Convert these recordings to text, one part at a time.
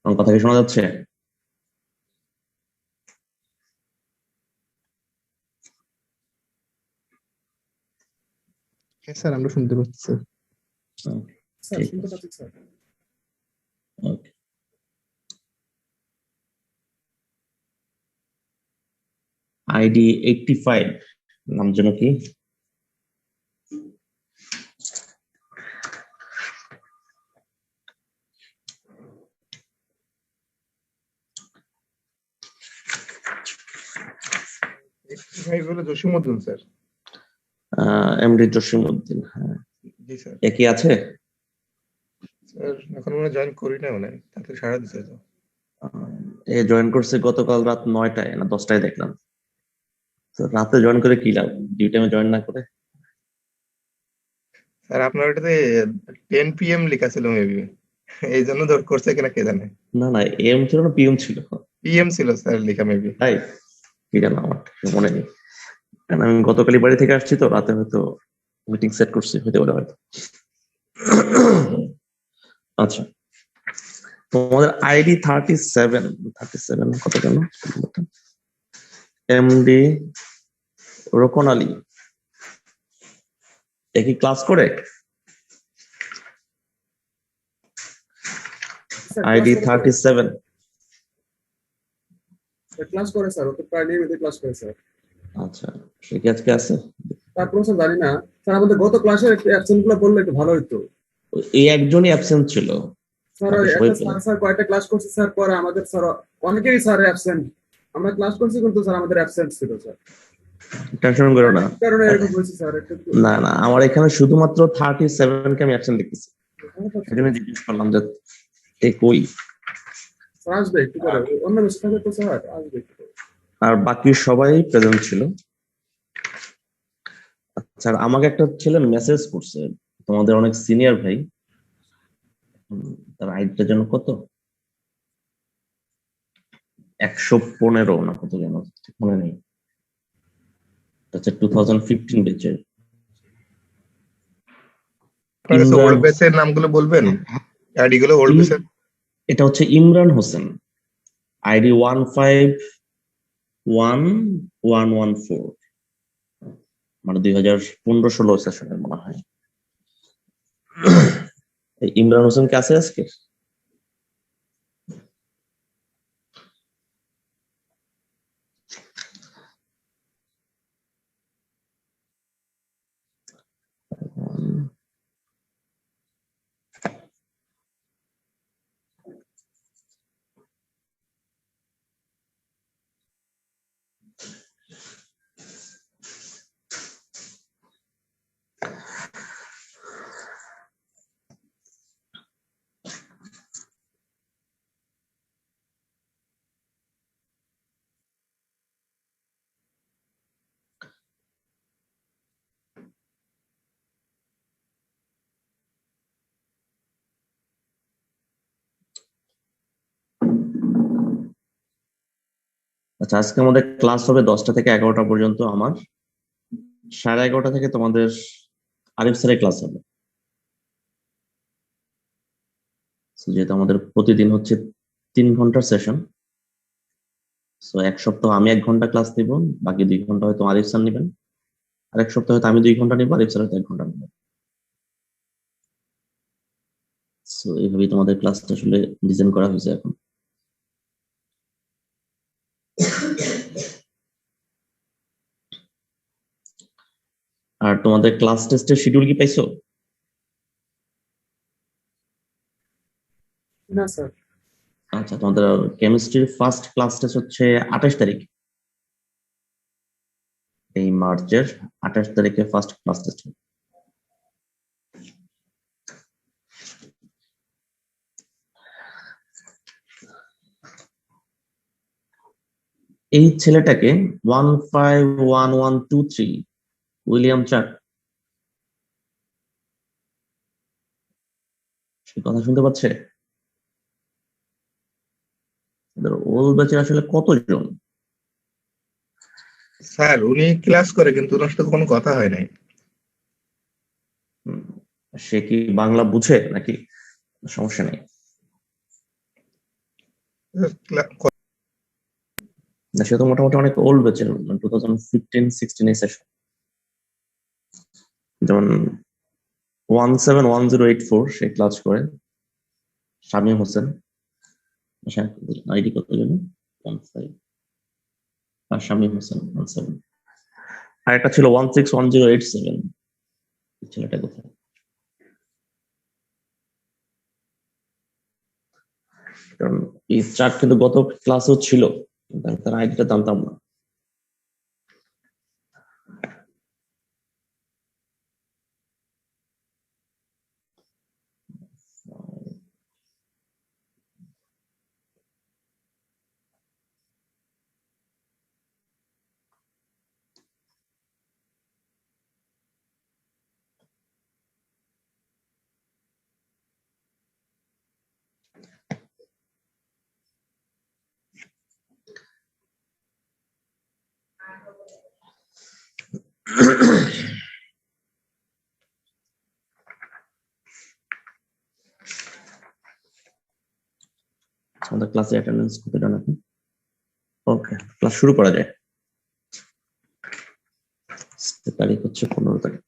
আমার কথা কি শোনা যাচ্ছে? হ্যাঁ স্যার, আমরা শুনতে পাচ্ছি। স্যার ঠিক শুনতে আছে, পাচ্ছি স্যার। ওকে। আইডি 85 নাম যেন কি? ভাই বলে জসিমউদ্দিন স্যার। এমডি জসিমউদ্দিন, হ্যাঁ। জি স্যার। একই আছে? স্যার এখন মনে জয়েন করি না, মানে তাতে সারা দিছে তো। এ জয়েন করছে গতকাল রাত 9টায় না 10টায় দেখলাম। তো রাতে জয়েন করে কি লাভ, ডিউ টাইমে জয়েন না করে? স্যার আপনার ওটাতে 10 PM লেখা ছিল মেবি, এই জন্য ধর করছে কিনা কে জানে। না না, এম ছিল না পিএম ছিল? PM ছিল স্যার লেখা মেবি। তাই কি জানো, আমার ঠিক মনে নেই। কারণ আমি গতকালই বাড়ি থেকে আসছি, তো রাতে হয়তো মিটিং সেট করছি, হতে পারে হয়তো। আচ্ছা, তোমাদের আইডি 37 কত কেন? এমডি রোকন আলী একই ক্লাস করে? Sir ID 37। ক্লাস করে স্যার, ও তো প্রায় নিয়মিত ক্লাস করে স্যার। আচ্ছা, সে কি আজকে আছে? তারপর স্যার জানি না স্যার, আমাদের গত ক্লাসের একটু অ্যাবসেন্ট গুলো বললে একটু ভালো হতো। এই একজনই অ্যাবসেন্ট ছিল, স্যার বাকি ওই সবাই একটা পেল। স্যার কয়েকটা ক্লাস করছে স্যার, পরে আমাদের স্যার অনেকেরই স্যার অ্যাবসেন্ট। আমরা ক্লাস করছি কিন্তু স্যার আমাদের অ্যাবসেন্ট ছিল স্যার। টেনশন করো না। এই কারণে এরকম হয়েছে স্যার একটু। না না, আমার এখানে শুধুমাত্র 37 কে আমি অ্যাবসেন্ট দেখতেছি। সেজন্য জিজ্ঞেস করলাম যে এ কই। স্যার আসবে একটু করে, অন্য বেশি থাকলে তো স্যার আসবে একটু করে। আর বাকি সবাই প্রেজেন্ট ছিল। আচ্ছা, আর আমাকে একটা ছেলে মেসেজ করছে, তোমাদের অনেক সিনিয়র ভাই। তার আইডিটা যেন কত, 115 না কত যেন, ঠিক মনে নেই। আচ্ছা, 2015 ব্যাচের আপনার কাছে ইমরান। ওল্ড ব্যাচের নামগুলো বলবেন, আইডি গুলো ওল্ড ব্যাচের। এটা হচ্ছে ইমরান হোসেন, আইডি 151114, মানে 2015-16 সেশনের মনে হয়। এই ইমরান হোসেন কে আছে আজকে? আচ্ছা, আজকে আমাদের ক্লাস হবে 10টা থেকে 11টা পর্যন্ত। আমার 11:30 থেকে তোমাদের আরিফ স্যারের ক্লাস হবে। যেহেতু আমাদের প্রতিদিন হচ্ছে 3 ঘন্টার সেশন, সো এক সপ্তাহ আমি 1 ঘন্টা ক্লাস নিব, বাকি 2 ঘন্টা হয়তো আরিফ স্যার নিবেন। আর এক সপ্তাহ হয়তো আমি 2 ঘন্টা নিবো, আরিফ স্যার হয়তো 1 ঘন্টা নেবেন। সো এইভাবেই তোমাদের ক্লাসটা আসলে ডিজাইন করা হয়েছে এখন। আর তোমাদের ক্লাস টেস্টের শিডিউল কি পাইছো? না স্যার। আচ্ছা, তোমাদের কেমিস্ট্রির ফার্স্ট ক্লাস টেস্ট হচ্ছে 28 তারিখ, এই মার্চের 28 তারিখে ফার্স্ট ক্লাস টেস্ট। এই ছেলেটাকে 151123 উইলিয়াম চাক, সে কথা শুনতে পাচ্ছে? ওল্ড ব্যাচের আসলে কতজন? স্যার উনি ক্লাস করে কিন্তু ওনার সাথে কোনো কথা হয় নাই। হুম, সে কি বাংলা বুঝে নাকি? সমস্যা নেই। না, সে তো মোটামুটি অনেক ওল্ড ব্যাচের, 2015-16 এই সেশন। যেমন 171084 সে ক্লাস করে, শামীম হোসেন। আইডি কত জন্য 15 আর শামীম হোসেন 17। আর একটা ছিল 161087, ছেলেটা কোথায়? কারণ এই চার্ট কিন্তু গত ক্লাসেও ছিল, কিন্তু আমি তার আইডিটা জানতাম না। আমাদের ক্লাসে অ্যাটেন্ডেন্স কতটা নাকি? ওকে, ক্লাস শুরু করা যায়। তারিখ হচ্ছে 15 তারিখ।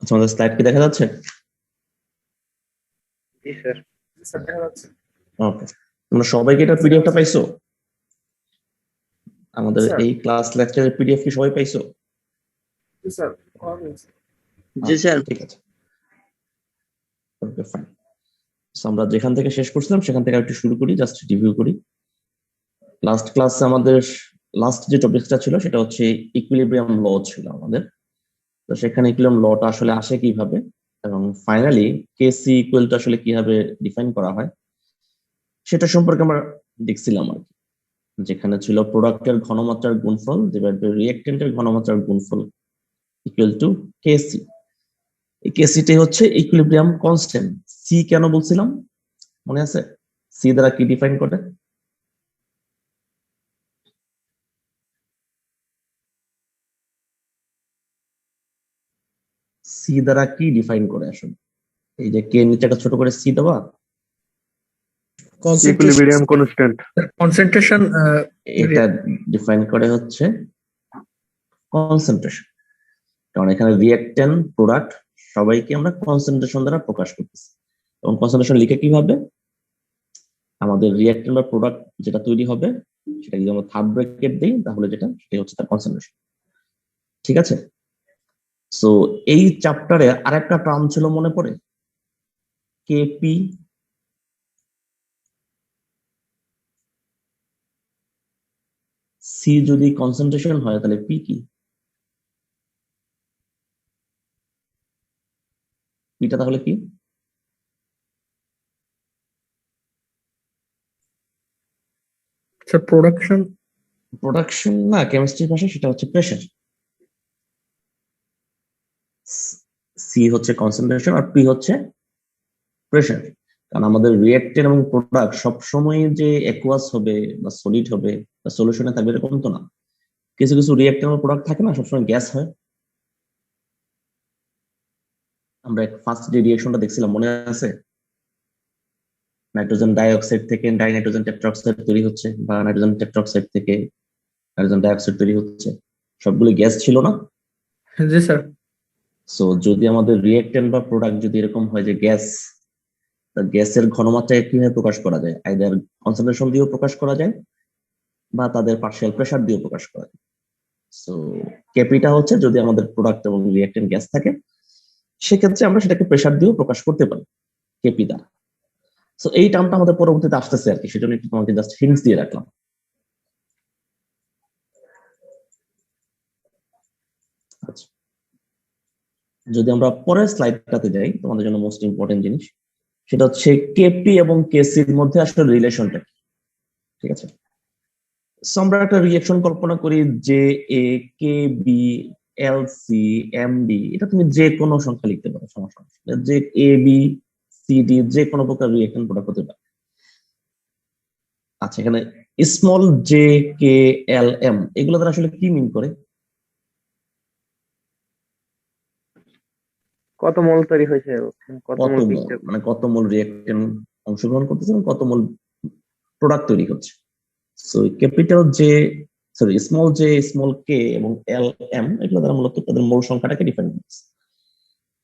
আচ্ছা, আমাদের স্লাইড কি দেখা যাচ্ছে? জি স্যার। স্যার দেখা যাচ্ছে। ওকে, তোমরা সবাই কি এটা পিডিএফটা পাইছো? আমাদের স্যার। এই ক্লাস লেকচারের পিডিএফ কি সবাই পাইছো? জি স্যার, পাওয়া গেছে। জি স্যার, ঠিক আছে। ওকে, ফাইন। আমরা যেখান থেকে শেষ করছিলাম সেখান থেকে একটু শুরু করি, জাস্ট রিভিউ করি। লাস্ট ক্লাসে আমাদের লাস্ট যে টপিকটা ছিল সেটা হচ্ছে ইকুইলিব্রিয়াম ল ছিল আমাদের। তো সেখানে ইকুইলিব্রিয়াম লটা আসলে আসে কিভাবে, এবং ফাইনালি কেসি ইকুয়ালটা আসলে কিভাবে ডিফাইন করা হয় সেটা সম্পর্কে আমরা দেখছিলাম আর কি। যেখানে ছিল প্রোডাক্টের ঘনমাত্রার গুণফল ডিভাইড বাই রিঅ্যাকট্যান্টের ঘনমাত্রার গুণফল ইকুয়াল টু কেসি। এই কেসিটি হচ্ছে ইকুইলিব্রিয়াম কনস্ট্যান্ট। সি কেন বলছিলাম মনে আছে? সি দ্বারা কি ডিফাইন করে? সি দ্বারা কি ডিফাইন করে আসলে? এই যে কে নিচে একটা ছোট করে সি দেওয়া, ইকুইলিব্রিয়াম কনস্ট্যান্ট কনসেন্ট্রেশন এটা ডিফাইন করে হচ্ছে কনসেন্ট্রেশন। কারণ এখানে রিঅ্যাকট্যান্ট প্রোডাক্ট সবাইকে আমরা কনসেন্ট্রেশন দ্বারা প্রকাশ করতেছি। এবং কনসেন্ট্রেশন লিখে কিভাবে? আমাদের রিঅ্যাকট্যান্ট বা প্রোডাক্ট যেটা তৈরি হবে সেটা যদি আমরা থার্ড ব্র্যাকেট দিই তাহলে সেটা হচ্ছে তার কনসেন্ট্রেশন। ঠিক আছে? সো এই চ্যাপ্টারে আরেকটা টার্ম ছিল মনে পড়ে, কেপি। সি যদি কনসেন্ট্রেশন হয় তাহলে পি কি? পিটা তাহলে কি? প্রোডাকশন প্রোডাকশন না, কেমিস্ট্রির ভাষায় সেটা হচ্ছে প্রেশার। সি হচ্ছে কনসেন্ট্রেশন আর পি হচ্ছে প্রেশার। কারণ আমাদের রিঅ্যাক্টেন্ট এবং প্রোডাক্ট সবসময় যে অ্যাকুয়াস হবে বা সলিড হবে বা সলিউশনে থাকবে এরকম তো না। কিছু কিছু রিঅ্যাক্টেন্ট এবং প্রোডাক্ট থাকে না সবসময় গ্যাস হয়। আমরা ফার্স্ট যে রিঅ্যাকশনটা দেখছিলাম মনে আছে? নাইট্রোজেন ডাইঅক্সাইড থেকে ডাইনাইট্রোজেন টেট্রাঅক্সাইড তৈরি হচ্ছে, বা নাইট্রোজেন টেট্রাঅক্সাইড থেকে নাইট্রোজেন ডাইঅক্সাইড তৈরি হচ্ছে। সবগুলো গ্যাস ছিল না? জি স্যার। সো যদি আমাদের রিঅ্যাক্টেন্ট বা প্রোডাক্ট যদি এরকম হয় যে গ্যাস, গ্যাসের ঘনমাত্রায় কিভাবে প্রকাশ করা যায়? আইদার কনসেন্ট্রেশন দিয়েও প্রকাশ করা যায় বা তাদের পার্শিয়াল প্রেসার দিয়েও প্রকাশ করা যায়। সো কেপিটা হচ্ছে যদি আমাদের প্রোডাক্ট এবং রিঅ্যাক্টেন্ট গ্যাস থাকে সেক্ষেত্রে আমরা সেটাকে প্রেসার দিয়েও প্রকাশ করতে পারি কেপি দ্বারা। সো এই টার্মটা আমাদের পরবর্তীতে আসতেছে আর কি, সেজন্য একটু তোমাকে জাস্ট হিন্টস দিয়ে রাখলাম। আচ্ছা, যদি আমরা পরের স্লাইডটাতে যাই, তোমাদের জন্য মোস্ট ইম্পর্টেন্ট জিনিস সেটা হচ্ছে কেপি এবং কেসির মধ্যে আসলে রিলেশনটা কি। ঠিক আছে? So, আমরা একটা রিঅ্যাকশন কল্পনা করি যে A K B L C M D, এটা তুমি যে কোনো সংখ্যা লিখতে পারো, সমস্যা নেই। যে এ বি সি ডি যে কোনো প্রকার রিঅ্যাকশন প্রোডাক্ট হতে পারে। আচ্ছা, এখানে স্মল জে কে এল এম এগুলো দ্বারা আসলে কি মিন করে? কত মোল তৈরি হয়েছে, কত কত মোল মোল, পিকচার। মানে কত মোল রিঅ্যাকশন অংশগ্রহণ করতেছে এবং কত মোল প্রোডাক্ট তৈরি হচ্ছে। So capital J, sorry small J, small K এবং এল এম এগুলো দ্বারা মূলত তাদের মোল সংখ্যাটাকে ডিফাইন করছে।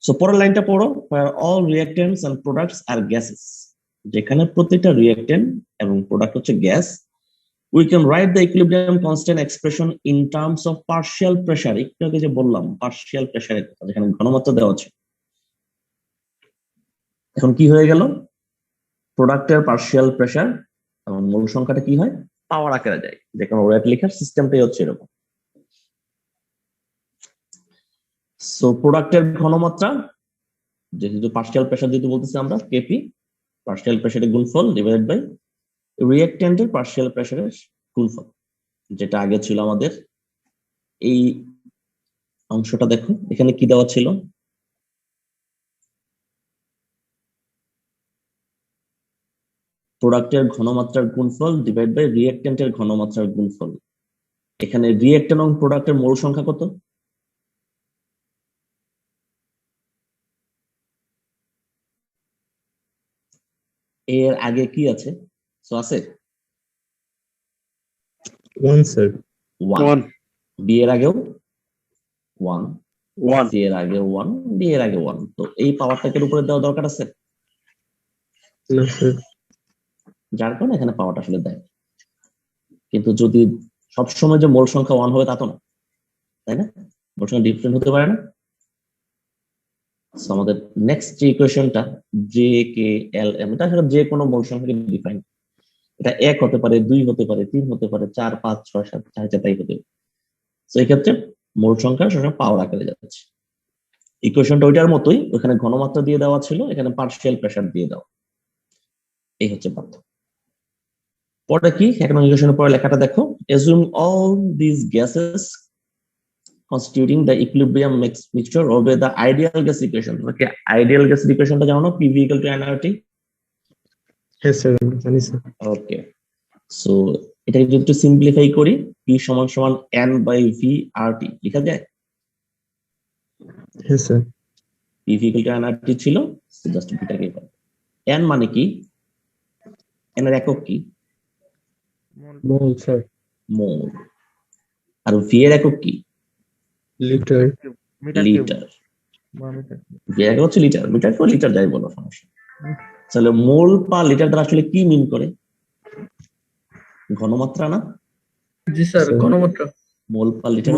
সো পরের লাইনটা পড়ো, where all reactants and products are gases, যেখানে প্রতিটা রিঅ্যাকট্যান্ট এবং প্রোডাক্ট হচ্ছে gas. We can write the equilibrium constant expression in terms of partial pressure, একটু আগে যে বললাম পার্শিয়াল প্রেসারের কথা, যেখানে ঘনমাত্রা দেওয়া আছে। এখন কি হয়ে গেল, প্রোডাক্টের পার্শিয়াল প্রেসার এবং মোল সংখ্যাটা কি হয়, পাওয়ার আকারে যায়, যে কোনো ওয়েট লেখার সিস্টেমটাই হচ্ছে এরকম। সো প্রোডাক্টের ঘনমাত্রা যেহেতু পার্শিয়াল প্রেসার যেহেতু বলতেছি আমরা কেপি, পার্শিয়াল প্রেসারের গুণফল ডিভাইডেড বাই রিঅ্যাকট্যান্টের পার্শিয়াল প্রেসারের গুণফল, যেটা আগে ছিল আমাদের এই অংশটা। দেখো এখানে কি দেওয়া ছিল, প্রোডাক্টের ঘনমাত্রার গুণফল ডিভাইড বাই রিঅ্যাকট্যান্টের ঘনমাত্রার গুণফল। এখানে রিঅ্যাকট্যান্ট এবং প্রোডাক্টের মোল সংখ্যা কত? এর আগে কি আছে? সো আছে 1 স্যার। 1, বি এর আগেও 1, 1 সি এর আগেও 1, ডি এর আগে 1। তো এই পাওয়ারটাকে উপরে দেওয়া দরকার আছে, না স্যার। যার কারণে এখানে পাওয়ারটা আসলে দেয়। কিন্তু যদি সবসময় যে মোল সংখ্যা 1 হবে তা তো না, তাই না? মোল সংখ্যা ডিফারেন্ট হতে পারে না। So, আমাদের নেক্সট যে ইকুয়েশনটা জে কে এল এম, এটা আসলে যে কোনো মোল সংখ্যাকে ডিফাইন, এটা 1 হতে পারে, 2 হতে পারে, 3 হতে পারে, 4 5 6 7 চার তাই হতে পারে। তো এই ক্ষেত্রে মোল সংখ্যা সবসময় পাওয়ার আকারে যাচ্ছে। ইকুয়েশনটা ওইটার মতোই, ওখানে ঘনমাত্রা দিয়ে দেওয়া ছিল, এখানে পার্শিয়াল প্রেসার দিয়ে দাও, এই হচ্ছে পার্থক্য। পরে কি, এখন ইকুয়েশনের পরে লেখাটা দেখো, assume all these gases constituting the equilibrium mixture obey the ideal gas equation। Okay, ideal gas ইকুয়েশনটা জানো না, PV equal to nRT। হ্যাঁ স্যার, জানি স্যার। ওকে, সো এটাকে যদি একটু সিম্পলিফাই করি, P সমান সমান N বাই V RT লেখা যায়। হ্যাঁ sir. PV equal to nRT ছিল, জাস্ট ভিটাকে পাবো। N মানে কি, N এর একক কি? মোল স্যার। মোল। আর V এর একক কি? Litre. Metre cube litre. V এর একক হচ্ছে লিটার, মিটার কেও লিটার যাই বলো, সমস্যা। তাহলে মোল পার লিটার দ্বারা আসলে কি মিন করে? ঘনমাত্রা না? জি স্যার, ঘনমাত্রা। মোল পার লিটার,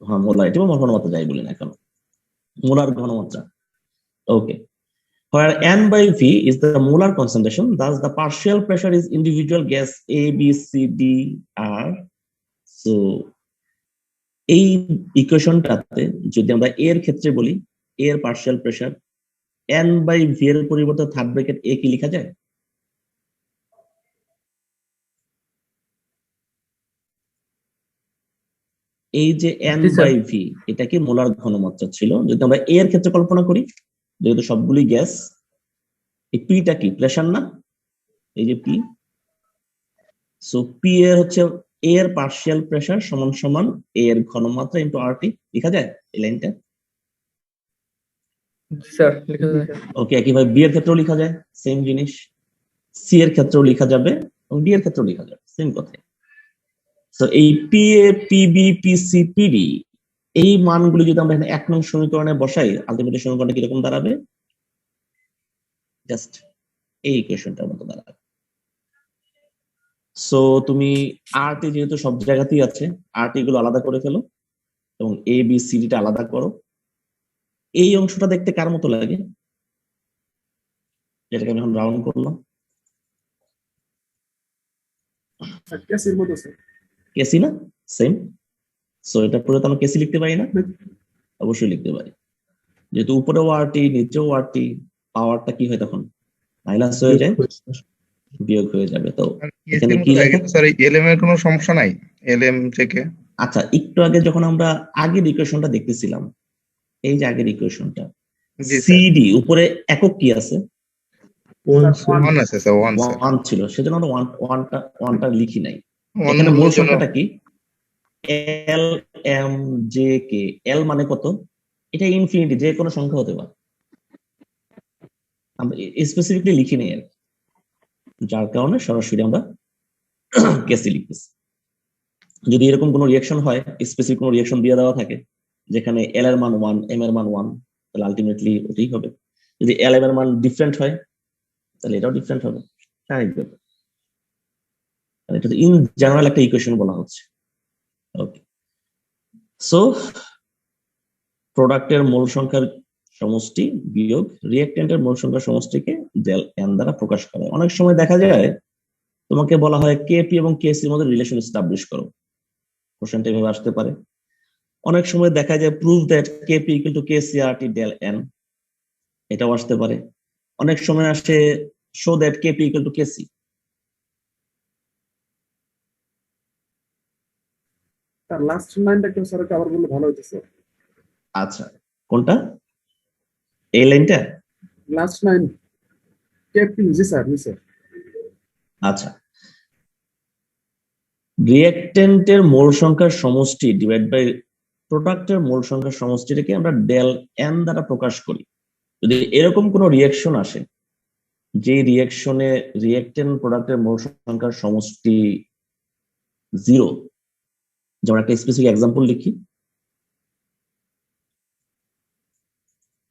হ্যাঁ মোলারিটি বা ঘনমাত্রা যাই বলি না কেন, মোলার ঘনমাত্রা। ওকে, where N by V is the molar concentration, thus the partial pressure is individual gas A, B, C, D, R. So এই ইকুয়েশনটাতে যদি আমরা A এর ক্ষেত্রে বলি, A এর partial pressure N by V এর পরিবর্তে থার্ড ব্র্যাকেট A কি লেখা যায়? এই যে N by V, এটা কি মোলার ঘনমাত্রা ছিল। যদি আমরা A এর ক্ষেত্রে কল্পনা করি, যেহেতু সবগুলি গ্যাস, এই পিটা কি প্রেসার না, এই যে পি। সো পি এর হচ্ছে এ এর পার্শিয়াল প্রেসার সমান সমান এ এর ঘনমাত্রা ইনটু আরটি, লেখা যায় এই লাইনটা? জি স্যার, লেখা যায়। ওকে, একইভাবে বি এর ক্ষেত্রেও লেখা যায় সেম জিনিস, সি এর ক্ষেত্রেও লেখা যাবে এবং ডি এর ক্ষেত্রেও লেখা যাবে সেম কথা। সো এই P A, PB, PC, PD এই মানগুলি যদি আমরা এখানে 1 নং সমীকরণে বসাই, আলটিমেটলি সমীকরণটা কিরকম দাঁড়াবে? জাস্ট এই ইকুয়েশনটার মতো দাঁড়াবে। সো তুমি আরটি যেহেতু সব জায়গাতেই আছে, আরটি গুলো আলাদা করে ফেলো এবং এ বি সি ডিটা আলাদা করো। এই অংশটা দেখতে কার মতো লাগে, যেটাকে আমি এখন রাউন্ড করলাম? কেসির মতো স্যার। কেসি না? সেম। সো এটা পুরো তো আমরা কেসি লিখতে পারি না? অবশ্যই লিখতে পারি, যেহেতু উপরেও আরটি নিচেও আরটি, পাওয়ারটা কি হয় তখন মাইনাস হয়ে যায়। বিয়োগ হয়ে যাবে। তো আর এখানে কেসির কি মতো লেখা? স্যার এলএম এর কোনো সমস্যা নাই? এলএম থেকে আচ্ছা, একটু আগে যখন আমরা আগের ইকুয়েশনটা দেখতেছিলাম, এই যে আগের ইকুয়েশনটা, জি স্যার, সিডি উপরে একক কি আছে? ওয়ান আছে স্যার, ওয়ান স্যার, ওয়ান ছিল, সেজন্য আমরা ওয়ানটা লিখি নাই। ওয়ান এখানে মূল বলার জন্য সংখ্যাটা কি? L M J K. এল মানে কত? এটা ইনফিনিটি, যে কোনো সংখ্যা হতে পারে, আমরা স্পেসিফিকলি লিখি নাই আর কি। যার কারণে সরাসরি আমরা কেসি লিখতেছি। যদি এরকম কোনো রিয়াকশন হয়, স্পেসিফিক কোনো রিয়াকশন দিয়ে দেওয়া থাকে যেখানে এল এর মান 1, এম এর মান 1, তাহলে আলটিমেটলি ওটাই হবে। যদি এল এম এর মান ডিফারেন্ট হয় তাহলে এটাও ডিফারেন্ট হবে, স্বাভাবিক ব্যাপার। এটা ইন জেনারেল একটা ইকুয়েশন বলা হচ্ছে। ওকে, সো প্রোডাক্টের মোল সংখ্যার সমষ্টি বিয়োগ রিঅ্যাকট্যান্টের মোল সংখ্যার সমষ্টিকে ডেল এন দ্বারা প্রকাশ করা হয়। অনেক সময় দেখা যায় তোমাকে বলা হয় কেপি এবং কেসির মধ্যে রিলেশন এস্টাবলিশ করো, কোশ্চেনটা এভাবে আসতে পারে। অনেক সময় দেখা যায় prove that KP equal to KCRT del N, এটাও আসতে পারে। অনেক সময় আসে show that KP equal to KC. তার লাস্ট লাইনটা একটু স্যার আবার বললে ভালো হতো স্যার। আচ্ছা, কোনটা? এই লাইনটা? লাস্ট লাইন কেপি, জি স্যার, জি স্যার। আচ্ছা, রিঅ্যাকট্যান্টের মোল সংখ্যার সমষ্টি ডিভাইড বাই প্রোডাক্টের মোল সংখ্যার সমষ্টিটাকে আমরা ডেল এন দ্বারা প্রকাশ করি। যদি এরকম কোনো রিঅ্যাকশন আসে যে রিঅ্যাকশনে রিঅ্যাকট্যান্ট প্রোডাক্টের মোল সংখ্যার সমষ্টি 0, যেমন একটা স্পেসিফিক এক্সাম্পল লিখি।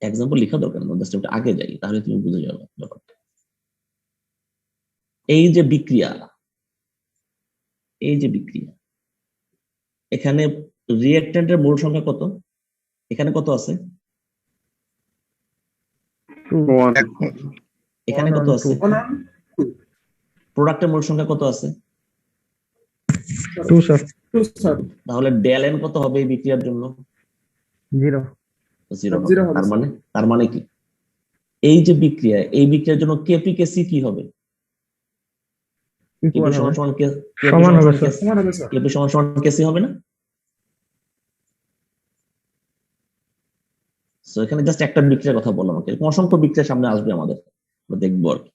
এক্সাম্পল লেখা দরকার না, জাস্ট একটু আগে যাই, তাহলে তুমি বুঝে যাবে ব্যাপারটা। এই যে বিক্রিয়া, এই যে বিক্রিয়া, এখানে রিঅ্যাকট্যান্টের মোল সংখ্যা কত? এখানে কত আছে? এখানে কত আছে? প্রোডাক্টের মোল সংখ্যা কত আছে? 2 স্যার। তাহলে ডেল এন কত হবে এই বিক্রিয়ার জন্য? 0 জিরো Zero হবে, তার মানে কি এই যে বিক্রিয়া, এই বিক্রিয়ার জন্য কেপি কেসি কি হবে? কেপি ইকুয়াল হবে, সমান সমান হবে স্যার। সমান হবে স্যার। কেপি সমান কেসি হবে না? সো এখানে জাস্ট একটা বিক্রিয়ার কথা বললাম, এরকম অসংখ্য বিক্রিয়া সামনে আসবে আমাদের, আমরা দেখবো আর কি।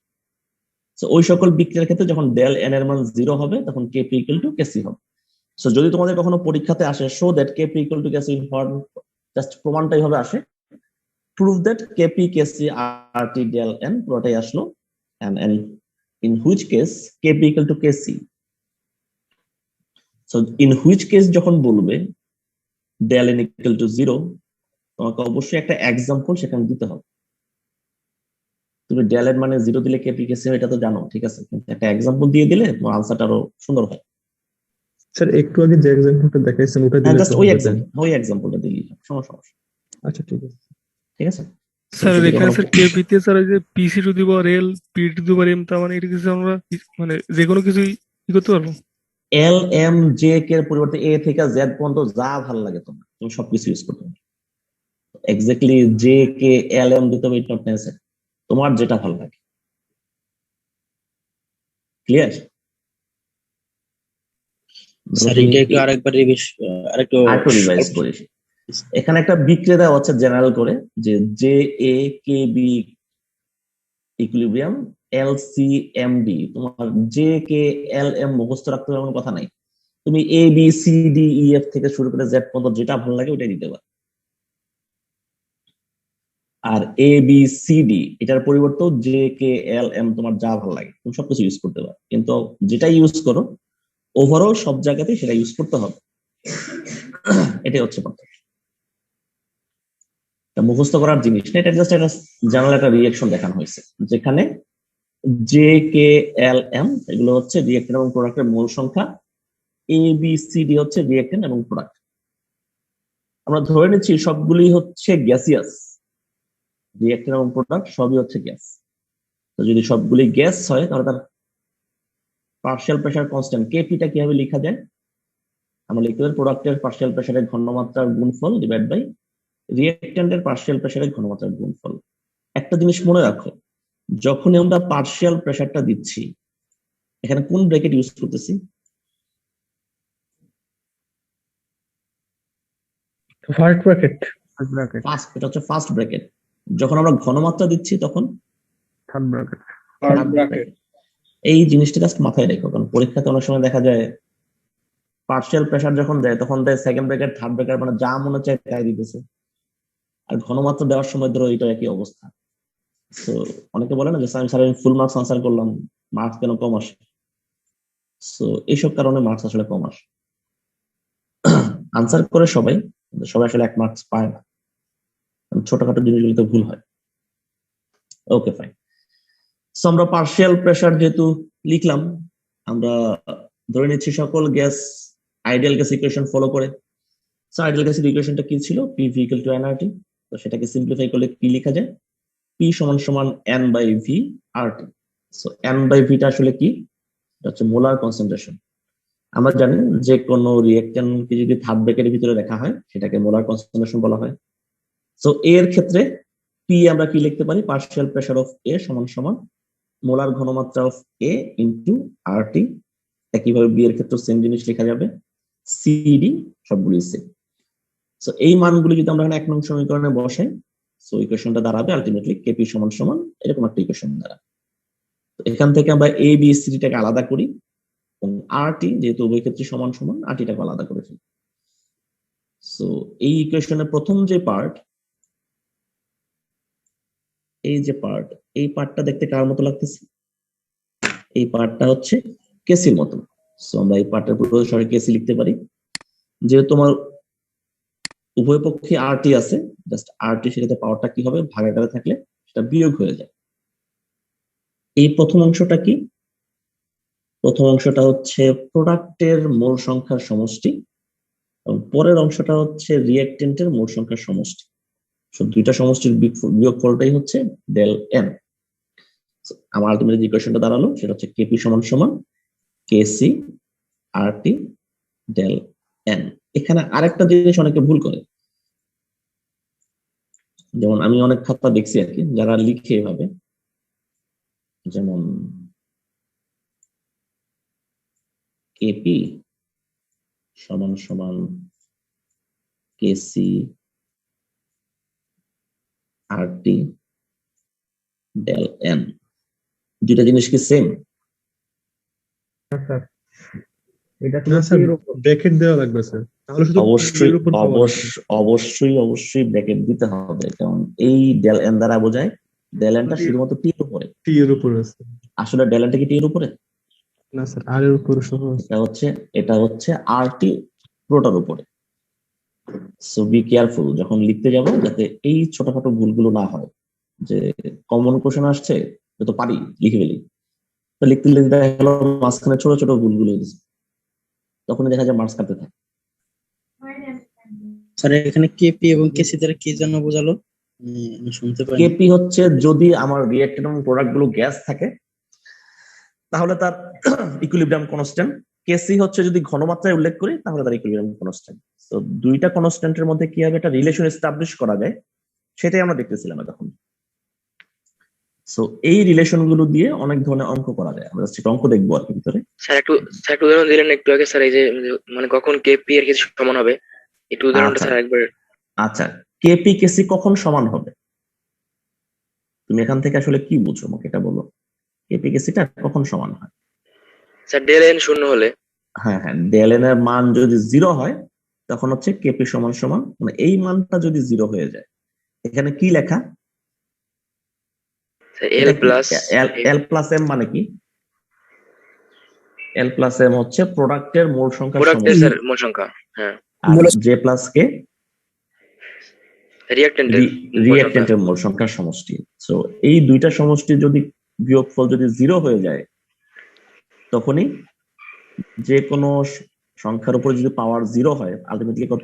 সো ওই সকল বিক্রিয়ার ক্ষেত্রে যখন ডেল এন এর মান 0 হবে তখন কেপি ইকুয়াল টু কেসি হবে। সো যদি তোমাদের কখনো পরীক্ষাতে আসে show that KP equal to KC, just প্রমাণটা এইভাবে আসে, prove that KP KC R T del n, পুরোটাই আসলো, and in which case kp equal to kc. So in which case যখন বলবে del n equal to 0, তোমাকে অবশ্যই একটা এক্সাম্পল সেখানে দিতে হবে। তুমি del n মানে 0 দিলে kp kc হয় এটা তো জানো, ঠিক আছে, কিন্তু একটা এক্সাম্পল দিয়ে দিলে তোমার আনসারটা আরো সুন্দর হয়। স্যার একটু আগে যে এক্সাম্পলটা দেখাইছেন ওটা দিলে জাস্ট তো ওই হবে। এক্সাম্পলটা দিলেই হবে, সমস্যা। আচ্ছা ঠিক আছে। ঠিক আছে স্যার যদি এখানে কখনো- স্যার কেপিতে স্যার ওই যে PC to the power L, P to the power M, তার মানে এটা কিছু আমরা মানে যে কোনো কিছুই ই করতে পারবো। এল এম জে কে এর পরিবর্তে এ থেকে জেড পর্যন্ত যা ভালো লাগে তোমার, তুমি সবকিছু ইউজ করতে পারো। এক্স্যাক্টলি জে কে এল এম দিতে হবে, ইট নট নেসেসারি, তোমার যেটা ভালো লাগে। ক্লিয়ার? স্যার এটা একটু আরেকবার আরেকটু রিভাইজ করি। এখানে একটা বিক্রিয়া দেওয়া হচ্ছে জেনারেল করে, যে J A K B equilibrium L C M D. তোমার জে কে এল এম মুখস্থ রাখতে হবে এমন কথা নাই, তুমি A B C D E F থেকে শুরু করে জেড পর্যন্ত যেটা ভালো লাগে ওটাই দিতে পারো। আর এ বি সি ডি এটার পরিবর্তেও জে কে এল এম তোমার যা ভালো লাগে তুমি সবকিছু ইউজ করতে পারো, কিন্তু যেটা ইউজ করো ওভারঅল সব জায়গাতেই সেটা ইউজ করতে হবে। এটাই হচ্ছে পার্থক্য। মুখস্থ করার জিনিস না, এটা জাস্ট একটা জেনারেল একটা রিঅ্যাকশন দেখানো হয়েছে, যেখানে জে কে এল এম এগুলো হচ্ছে রিঅ্যাকট্যান্ট এবং প্রোডাক্টের মূল সংখ্যা, এ বি সি ডি হচ্ছে রিঅ্যাকট্যান্ট এবং প্রোডাক্ট। আমরা ধরে নিচ্ছি সবগুলি হচ্ছে গ্যাসিয়াস, রিঅ্যাকট্যান্ট এবং প্রোডাক্ট সবই হচ্ছে গ্যাস। তো যদি সবগুলি গ্যাস হয় তাহলে তার পার্শিয়াল প্রেসার কনস্ট্যান্ট কেপিটা কিভাবে লেখা যায়? আমরা লিখতে পারি প্রোডাক্টের পার্শিয়াল প্রেসারের ঘনমাত্রার গুণফল ডিভাইড বাই রিঅ্যাকট্যান্টের পার্শিয়াল প্রেসারের ঘনমাত্রার গুণফল। একটা জিনিস মনে রাখো, যখন আমরা পার্শিয়াল প্রেসারটা দিচ্ছি এখানে কোন ব্র্যাকেট ইউজ করতেছি? ফার্স্ট ব্র্যাকেট ফার্স্ট, এটা হচ্ছে ফার্স্ট ব্র্যাকেট। যখন আমরা ঘনমাত্রা দিচ্ছি তখন third bracket third third bracket. bracket। এই জিনিসটা জাস্ট মাথায় রেখো, কারণ পরীক্ষাতে অনেক সময় দেখা যায় পার্শিয়াল প্রেসার যখন দেয় তখন দেয় সেকেন্ড ব্র্যাকেট, থার্ড ব্র্যাকেট, মানে যা মনে চায় তাই দিতেছে। আর ঘনমাত্রা দেওয়ার সময় ধরো এটা একই অবস্থা। তো অনেকে বলে না যে স্যার আমি ফুল মার্কস আনসার করলাম, মার্কস কেন কম আসে? সো এইসব কারণে মার্কস আসলে কম আসে। আনসার করে সবাই, কিন্তু সবাই আসলে 1 মার্কস পায় না, কারণ ছোটখাটো জিনিসগুলোতে ভুল হয়। Okay fine. সো আমরা পার্শিয়াল প্রেসার যেহেতু লিখলাম, আমরা ধরে নিচ্ছি সকল gas ideal gas equation follow করে। সো আইডিয়াল গ্যাসের ইকুয়েশনটা কি ছিল? P V equal to nRT. তো সেটাকে সিম্পলিফাই করলে কি লেখা যায়? পি সমান সমান N by V RT. So N by ভিটা আসলে কি? এটা হচ্ছে মোলার কনসেন্ট্রেশন। আমরা জানি যে কোনো রিঅ্যাকট্যান্টকে যদি থার্ড ব্র্যাকেটের ভিতরে রাখা হয় সেটাকে মোলার কনসেন্ট্রেশন বলা হয়। সো এর ক্ষেত্রে পি আমরা কি লিখতে পারি? পার্শিয়াল প্রেসার অফ এ সমান সমান মোলার ঘনমাত্রা অফ এ ইন্টু আরটি। একইভাবে বি এর ক্ষেত্রে সেম জিনিস লেখা যাবে, সিডি সবগুলি সেম। সো এই মানগুলি যদি আমরা এখানে 1 নং সমীকরণে বসাই, সো ইকুয়েশনটা দাঁড়াবে আলটিমেটলি কেপি সমান সমান এরকম একটা ইকুয়েশন দাঁড়াবে। তো এখান থেকে আমরা এ বি সিডিটাকে আলাদা করি এবং আরটি যেহেতু উভয় ক্ষেত্রে সমান সমান আরটিটাকে আলাদা করে ফেলি। সো এই ইকুয়েশনের প্রথম যে পার্ট, এই পার্টটা দেখতে কার মতো লাগতেছে? এই পার্টটা হচ্ছে কেসির মতো। সো আমরা এই পার্টের পুরো সরাসরি কেসি লিখতে পারি। যেহেতু তোমার উভয় পক্ষে আরটি আছে, জাস্ট আরটি সেটাতে পাওয়ারটা কি হবে? ভাগাকারে থাকলে সেটা বিয়োগ হয়ে যায়। এই প্রথম অংশটা কি? প্রথম অংশটা হচ্ছে প্রোডাক্টের মোল সংখ্যার সমষ্টি এবং পরের অংশটা হচ্ছে রিঅ্যাকটেন্টের মোল সংখ্যার সমষ্টি। সো দুইটা সমষ্টির বিয়োগফলটাই হচ্ছে ডেল এন। আমার আলটিমেটলি যে ইকুয়েশনটা দাঁড়ালো সেটা হচ্ছে কেপি সমান সমান কেসি আরটি ডেল এন। এখানে আরেকটা জিনিস অনেকে ভুল করে, যেমন আমি অনেক খাতা দেখছি আর কি যারা লিখে এভাবে, যেমন কেপি সমান সমান কেসি আরটি ডেল এন। দুইটা জিনিস কি সেম? স্যার এটা না স্যার, এর উপর ব্র্যাকেট দেওয়া লাগবে স্যার, তাহলে শুধু অবশ্যই এর উপর পাওয়া যাবে। অবশ্যই ব্র্যাকেট দিতে হবে, কারণ এই ডেল এন দ্বারা বোঝায় ডেল এনটা শুধুমাত্র টি এর উপরে। টি এর উপর আছে। আসলে ডেল এনটা কি টি এর উপরে? না স্যার, আর এর উপর সহ আছে। এটা হচ্ছে আর টি পুরোটার উপরে। সো বি কেয়ারফুল যখন লিখতে যাব, যাতে এই ছোটখাটো ভুলগুলো না হয়। যে কমন কোশ্চেন আসছে, তো পারি লিখে ফেলি, তো লিখতে লিখতে দেখা গেল মাঝখানে ছোট ছোট ভুলগুলো হয়ে গেছে, তখন দেখা যায় মার্কস কাটতে থাকে। স্যার এখানে কেপি এবং কেসি দ্বারা কি যেন বোঝালো? আমি শুনতে পাইনি। কেপি হচ্ছে যদি আমার রিঅ্যাকটেন্ট এবং প্রোডাক্ট গুলো গ্যাস থাকে তাহলে তার ইকুইলিব্রিয়াম কনস্ট্যান্ট। কেসি হচ্ছে যদি ঘনমাত্রায় উল্লেখ করি তাহলে তার ইকুইলিব্রিয়াম কনস্ট্যান্ট। তো দুইটা কনস্ট্যান্টের মধ্যে কিভাবে একটা রিলেশন এস্টাবলিশ করা যায় সেটাই আমরা দেখতেছিলাম তখন। সো এই রিলেশন গুলো দিয়ে অনেক ধরনের অঙ্ক করা যায়, আমরা সেটা অঙ্ক দেখবো আর কি ভিতরে। স্যার একটু উদাহরণ দিলেন একটু আগে স্যার, এই যে মানে কখন কেপি এর কিছু সমান হবে, একটু উদাহরণটা স্যার একবার। আচ্ছা, কেপি কেসি কখন সমান হবে? তুমি এখান থেকে আসলে কি বুঝো আমাকে এটা বলো। কেপি কেসিটা কখন সমান হয়? স্যার ডেল এন শূন্য হলে। হ্যাঁ, ডেল এন এর মান যদি 0 হয় তখন হচ্ছে কেপি সমান সমান, মানে এই মানটা যদি 0 হয়ে যায়, এখানে কি লেখা? এল প্লাস এল প্লাস এম মানে কি? এল প্লাস এম হচ্ছে প্রোডাক্টের মোল সংখ্যা প্রোডাক্টের স্যার মোল সংখ্যা, হ্যাঁ, আর জে প্লাস কে রিঅ্যাকটেন্টের মোল সংখ্যার সমষ্টি। সো এই দুইটা সমষ্টি যদি বিয়োগফল যদি 0 হয়ে যায়, তখনই যে কোনো সংখ্যার উপরে যদি পাওয়ার 0 হয়, আলটিমেটলি কত?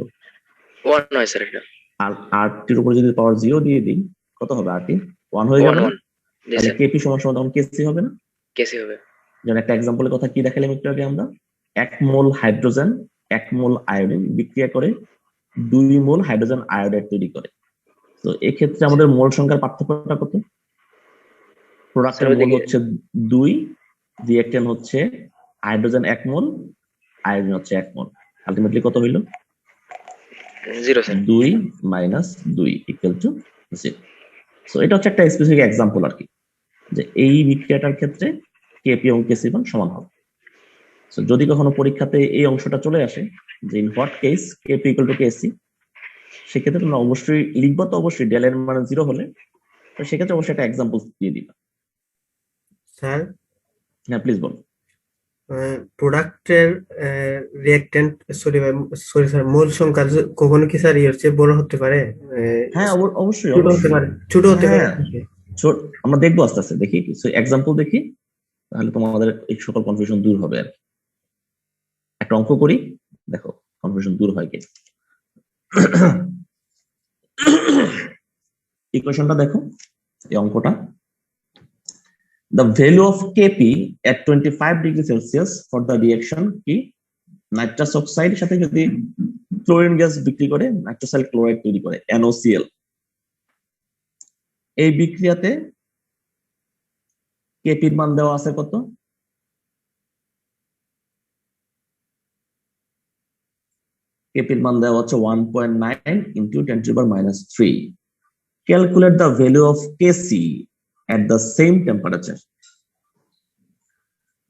1 হয় স্যার। এটা আর আরটির উপরে যদি পাওয়ার 0 দিয়ে দিই, কত হবে? আরটি 1 হয়ে যাবে। তাহলে কেপি সমান সমান তখন কেসি হবে না? কেসি হবে। যেমন একটা এক্সাম্পলের কথা কি দেখালাম একটু আগে, আমরা 1 মোল হাইড্রোজেন 1 মোল আয়োডিন বিক্রিয়া করে 2 মোল হাইড্রোজেন আয়োডাইড তৈরি করে। তো এক্ষেত্রে আমাদের মোল সংখ্যার পার্থক্যটা কত? প্রোডাক্টের মোল হচ্ছে 2 রিঅ্যাকট্যান্ট হচ্ছে হাইড্রোজেন 1 মোল, আয়োডিন হচ্ছে 1 মোল। আলটিমেটলি কত হইল? 0 sir. 2 minus 2 equal to 0। So এটা হচ্ছে একটা স্পেসিফিক এক্সাম্পল আর কি, যে এই বিক্রিয়াটার ক্ষেত্রে কেপি এবং কেসি মান সমান হবে। সো যদি কখনো পরীক্ষাতে এই অংশটা চলে আসে যে in what case KP equal to KC, সেক্ষেত্রে তোমরা অবশ্যই লিখবো তো অবশ্যই ডেল এর মান 0 হলে, তো সেক্ষেত্রে অবশ্যই একটা এক্সাম্পল দিয়ে দিবা। স্যার হ্যাঁ প্লিজ বল। প্রোডাক্টের রিঅ্যাকট্যান্ট সরি স্যার মোল সংখ্যা কখনো কি স্যার এর চেয়ে বড় হতে পারে? হ্যাঁ অবশ্যই ছোট হতে পারে, ছোট হতে পারে। হ্যাঁ আমরা দেখবো আস্তে আস্তে, দেখি কিছু এক্সাম্পল দেখি, তাহলে তোমাদের এই সকল কনফিউশন দূর হবে আর কি। একটা অঙ্ক করি, দেখো কনফিউশন দূর হয় কি। ইকুয়েশনটা দেখো, এই অঙ্কটা। The value of Kp at 25 degree Celsius for the reaction কি নাইট্রাস অক্সাইড সাথে যদি ক্লোরিন গ্যাস বিক্রি করে নাইট্রোসাইল ক্লোরাইড তৈরি করে NaCl, এই বিক্রিয়াতে Kp এর মান দেওয়া আছে কত? Kp এর মান দেওয়া হচ্ছে 1.9 into 10⁻³ Calculate the value of Kc at the same temperature.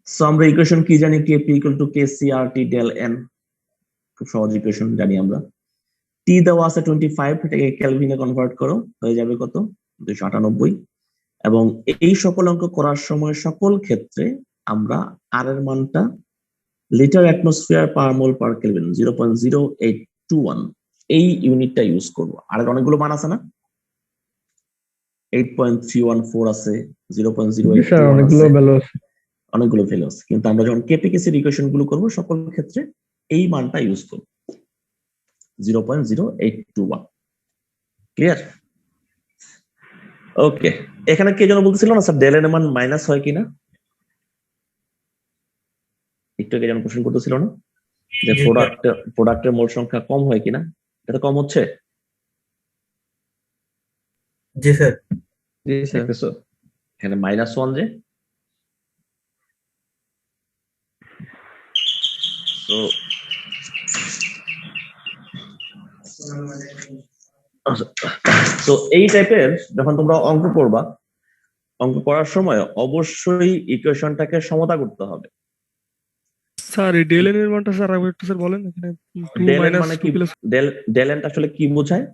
So আমরা ইকুয়েশন কি জানি? Kp equal to Kc RT del N, খুব সহজ ইকুয়েশন জানি আমরা। T দেওয়া আছে 25, এটাকে কেলভিনে কনভার্ট করো, হয়ে যাবে কত? 298। এবং এই সকল অঙ্ক করার সময় সকল ক্ষেত্রে আমরা আর এর মানটা লিটার অ্যাটমসফিয়ার পার মোল পার কেলভিন 0.0821 এই ইউনিটটা ইউজ করব। আর অনেকগুলো মান আছে না, 8.314 আছে, 0.0821 স্যার অনেকগুলো ভ্যালু আছে। অনেকগুলো ভ্যালু আছে, কিন্তু আমরা যখন কেপিকেসির ইকুয়েশন গুলো করবো সকল ক্ষেত্রে এই মানটা ইউজ করব, 0.0821। ক্লিয়ার? ওকে, এখানে কে যেন বলতেছিল না স্যার ডেল এর মান মাইনাস হয় কিনা, একটু আগে যেন কোশ্চেন করতেছিল না যে প্রোডাক্টের মোল সংখ্যা কম হয় কিনা, এটা তো কম হচ্ছে। জি স্যার। দেখতেছো এখানে -1 যে, তো এই টাইপের যখন তোমরা অঙ্ক করবা, অঙ্ক করার সময় অবশ্যই ইকুয়েশনটাকে সমতা করতে হবে। স্যার এই ডেল এর মানটা স্যার আবার একটু স্যার বলেন, এখানে 2 ডেল এন মাইনাস মানে 2 কি? প্লাস ডেল এনটা আসলে কি বোঝায়?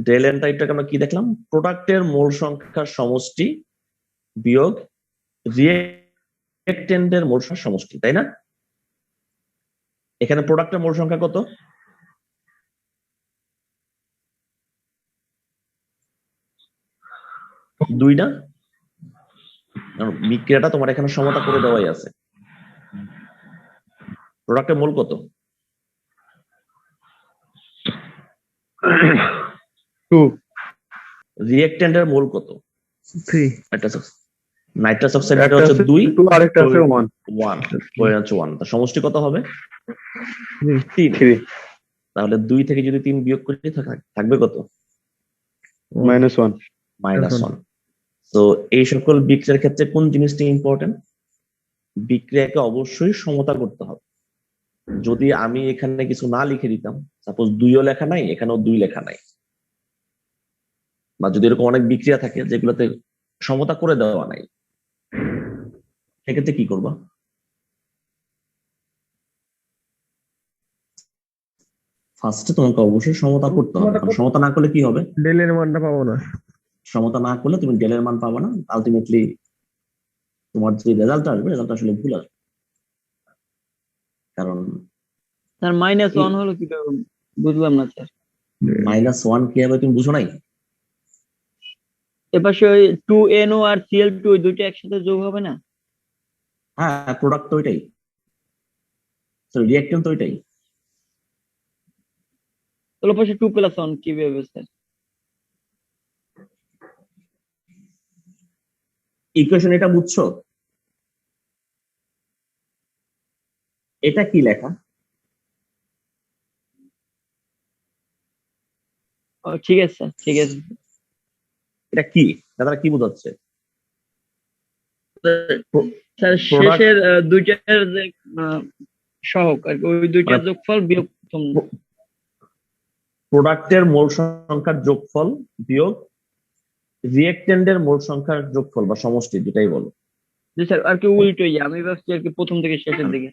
ডেল এনটা এটাকে আমরা কি দেখলাম? প্রোডাক্টের মোল সংখ্যার সমষ্টি বিয়োগ রিঅ্যাকট্যান্টের মোল সংখ্যার সমষ্টি, তাই না? এখানে প্রোডাক্টের মোল সংখ্যা কত? 2 না? বিক্রিয়াটা তোমার এখানে সমতা করে দেওয়াই আছে। প্রোডাক্টের মোল কত? 2 রিঅ্যাকট্যান্টের মোল কত? 3 নাইট্রাস অক্সাইড এটা হচ্ছে 2, আরেকটা আছে 1 1 তার সমষ্টি কত হবে? 3 তাহলে 2 থেকে যদি 3 বিয়োগ করি থাকবে কত? -1 -1। তো এই সকল বিক্রিয়ার ক্ষেত্রে কোন জিনিসটা ইম্পর্টেন্ট? বিক্রিয়াকে অবশ্যই সমতা করতে হবে। যদি আমি এখানে কিছু না লিখে দিতাম, সাপোজ 2ও লেখা নাই, এখানেও 2 লেখা নাই, বা যদি এরকম অনেক বিক্রিয়া থাকে যেগুলোতে সমতা করে দেওয়া নাই, সেক্ষেত্রে কি করবা? ফার্স্টে তোমাকে অবশ্যই সমতা করতে হবে, কারণ সমতা না করলে কি হবে? ডেল এর মানটা পাবো না। সমতা না করলে তুমি ডেলের মান পাবা না, আলটিমেটলি তোমার যে রেজাল্ট আসবে রেজাল্ট আসলে ভুল আসবে। কারণ স্যার -1 হলো কিভাবে বুঝলাম না স্যার। -1 কি হবে তুমি বুঝো নাই? এপাশে ওই 2NO আর Cl2 ওই দুইটা একসাথে যোগ হবে না? হ্যাঁ, প্রোডাক্ট তো ওইটাই, রিঅ্যাকট্যান্ট তো ওইটাই। তাহলে পাশে 2+1 কিভাবে স্যার? ইকুয়েশন এটা বুঝছো? এটা কি লেখা? ও ঠিক আছে স্যার, ঠিক আছে। এটা কি, দাদা কি বোঝাচ্ছে? স্যার শেষের দুইটার যে সহগ আর কি, ওই দুইটার মানে যোগফল বিয়োগ প্রথম। প্রোডাক্টের মোল সংখ্যার যোগফল বিয়োগ রিয়েক্টেন্ডের মোল সংখ্যার যোগফল বা সমষ্টি, দুটাই বলো। জি স্যার, আর কি উল্টোই, আমি ভাবছি আর কি প্রথম থেকে শেষের দিকে।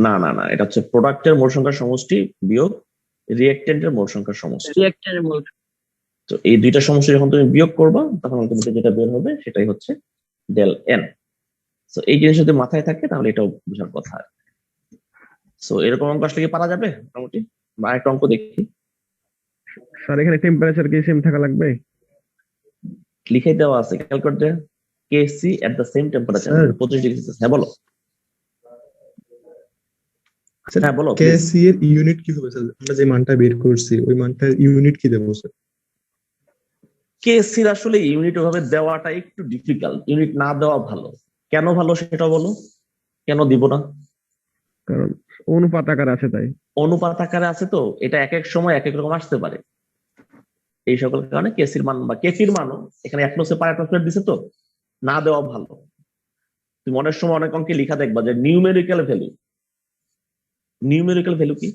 না না না, এটা হচ্ছে প্রোডাক্টের মোল সংখ্যার সমষ্টি বিয়োগ রিয়েক্টেন্ডের মোল সংখ্যার সমষ্টি। রিঅ্যাক্টরের মোল। তো এই দুইটা সমষ্টি যখন তুমি বিয়োগ করবা তখন তোমাকে যেটা বের হবে সেটাই হচ্ছে ডেল এন। সো এই জিনিস যদি মাথায় থাকে তাহলে এটাও বোঝার কথা। সো এরকম অঙ্ক আসলে কি পারা যাবে মোটামুটি? বা একটা অঙ্ক দেখি। স্যার এখানে টেম্পারেচার কি সেম থাকা লাগবে? লিখে দেওয়া আছে, calculator KC at the same temperature 25 degree Celsius. হ্যাঁ বলো। হ্যাঁ বলো। কেসি এর ইউনিট কি হবে স্যার? আমরা যে মানটা বের করছি ওই মানটার ইউনিট কি দেবো স্যার? কেসির আসলে ইউনিট ওভাবে দেওয়াটা একটু ডিফিকাল্ট, ইউনিট না দেওয়া ভালো। কেন ভালো সেটা বলো, কেন দিব না? কারণ অনুপাত আকার আছে তাই। অনুপাত আকারে আছে তো, এটা এক এক সময় এক এক রকম আসতে পারে। এই সকল কারণে কেসির মান বা কেপির মানও এখানে পার অ্যাটমসফিয়ার দিছে তো, না দেওয়া ভালো। তুমি অনেক সময় অনেক অঙ্কে লিখা দেখবা যে নিউমেরিক্যাল ভ্যালু। নিউমেরিক্যাল ভ্যালু কি?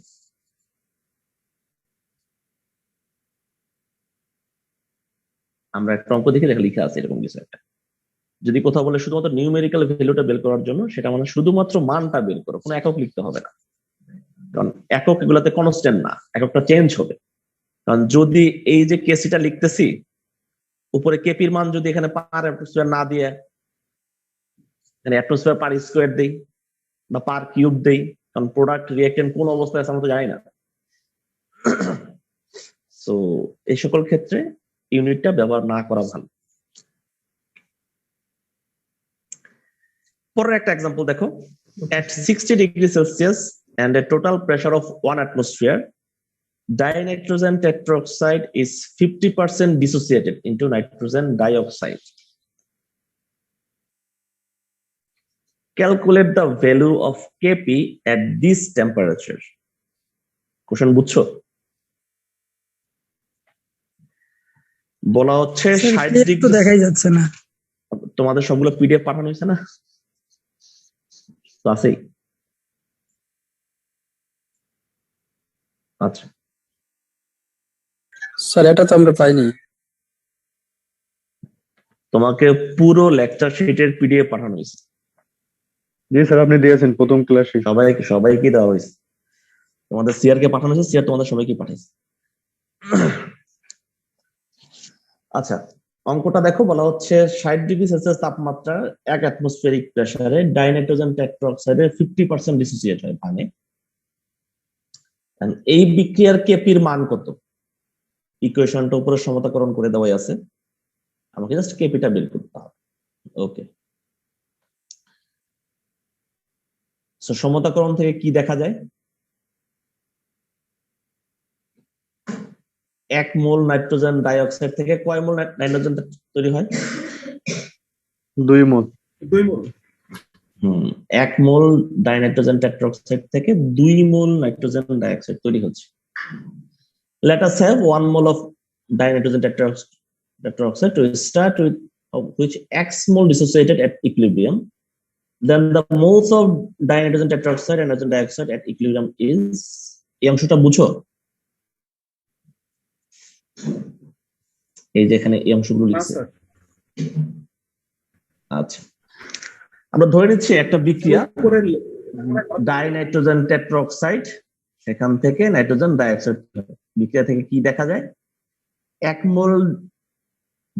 আমরা একটা অঙ্ক দেখে দেখা লিখা আছে এরকম কিছু একটা। যদি কোথাও বলে শুধুমাত্র নিউমেরিক্যাল ভ্যালুটা বের করার জন্য, সেটা মানে শুধুমাত্র মানটা বের করো, কোনো একক লিখতে হবে না। কারণ একক এগুলাতে কনস্ট্যান্ট না, এককটা চেঞ্জ হবে। কারণ যদি এই যে কেসিটা লিখতেছি, উপরে কেপির মান যদি এখানে পার অ্যাটমসফিয়ার না দিয়ে এখানে অ্যাটমসফিয়ার পার স্কোয়ার দেই বা পার কিউব দেই, কারণ প্রোডাক্ট রিঅ্যাক্টেন্ট কোন অবস্থায় আছে আমরা তো জানি না। সো এই সকল ক্ষেত্রে ইউনিটটা ব্যবহার না করা ভালো। পরের একটা एग्जांपल দেখো। At 60 degrees Celsius and a total pressure of 1 atmosphere, dinitrogen tetroxide is 50% dissociated into nitrogen dioxide. Calculate the value of Kp at this temperature. Question বুঝছো? বলা হচ্ছে 60 ডিগ্রি। দেখাই যাচ্ছে না। তোমাদের সবগুলো পিডিএফ পাঠানো হয়েছে না? তো আছেই। আচ্ছা স্যার এটা তো আমরা পাইনি। তোমাকে পুরো লেকচার শিটের পিডিএফ পাঠানো হয়েছে। জি স্যার, আপনি দিয়েছেন প্রথম ক্লাসে। সবাইকে দেওয়া হয়েছে। তোমাদের সিআর কে পাঠানো হয়েছে, সিআর তোমাদের সবাইকে পাঠিয়েছে। আচ্ছা অঙ্কটা দেখো, বলা হচ্ছে 60 ডিগ্রি সেলসিয়াস তাপমাত্রা 1 অ্যাটমসফিয়ারিক প্রেসারে ডাইনাইট্রোজেন টেট্রাঅক্সাইডের 50% ডিসোসিয়েট হয় পানি। এই বিক্রিয়ার কেপির মান কত? ইকুয়েশনটা উপরে সমতাকরণ করে দেওয়াই আছে, আমাকে জাস্ট কেপিটা বের করতে হবে। ওকে, সো সমতাকরণ থেকে কি দেখা যায়? 1 মোল নাইট্রোজেন ডাইঅক্সাইড থেকে কয় মোল নাইট্রোজেন তৈরি হয়? 2 মোল। 1 মোল ডাইনাইট্রোজেন টেট্রাঅক্সাইড থেকে 2 মোল নাইট্রোজেন ডাইঅক্সাইড তৈরি হচ্ছে। Let us have 1 mole of dinitrogen tetroxide to start with, of which X mole dissociated at equilibrium. Then the moles of dinitrogen tetroxide and nitrogen dioxide at equilibrium is, এই অংশটা বুঝো? এই যে এখানে এই অংশগুলো লিখছে। আচ্ছা আমরা ধরে নিচ্ছি একটা বিক্রিয়া, ডাইনাইট্রোজেন টেট্রাঅক্সাইড সেখান থেকে নাইট্রোজেন ডাইঅক্সাইড। বিক্রিয়া থেকে কি দেখা যায়? 1 মোল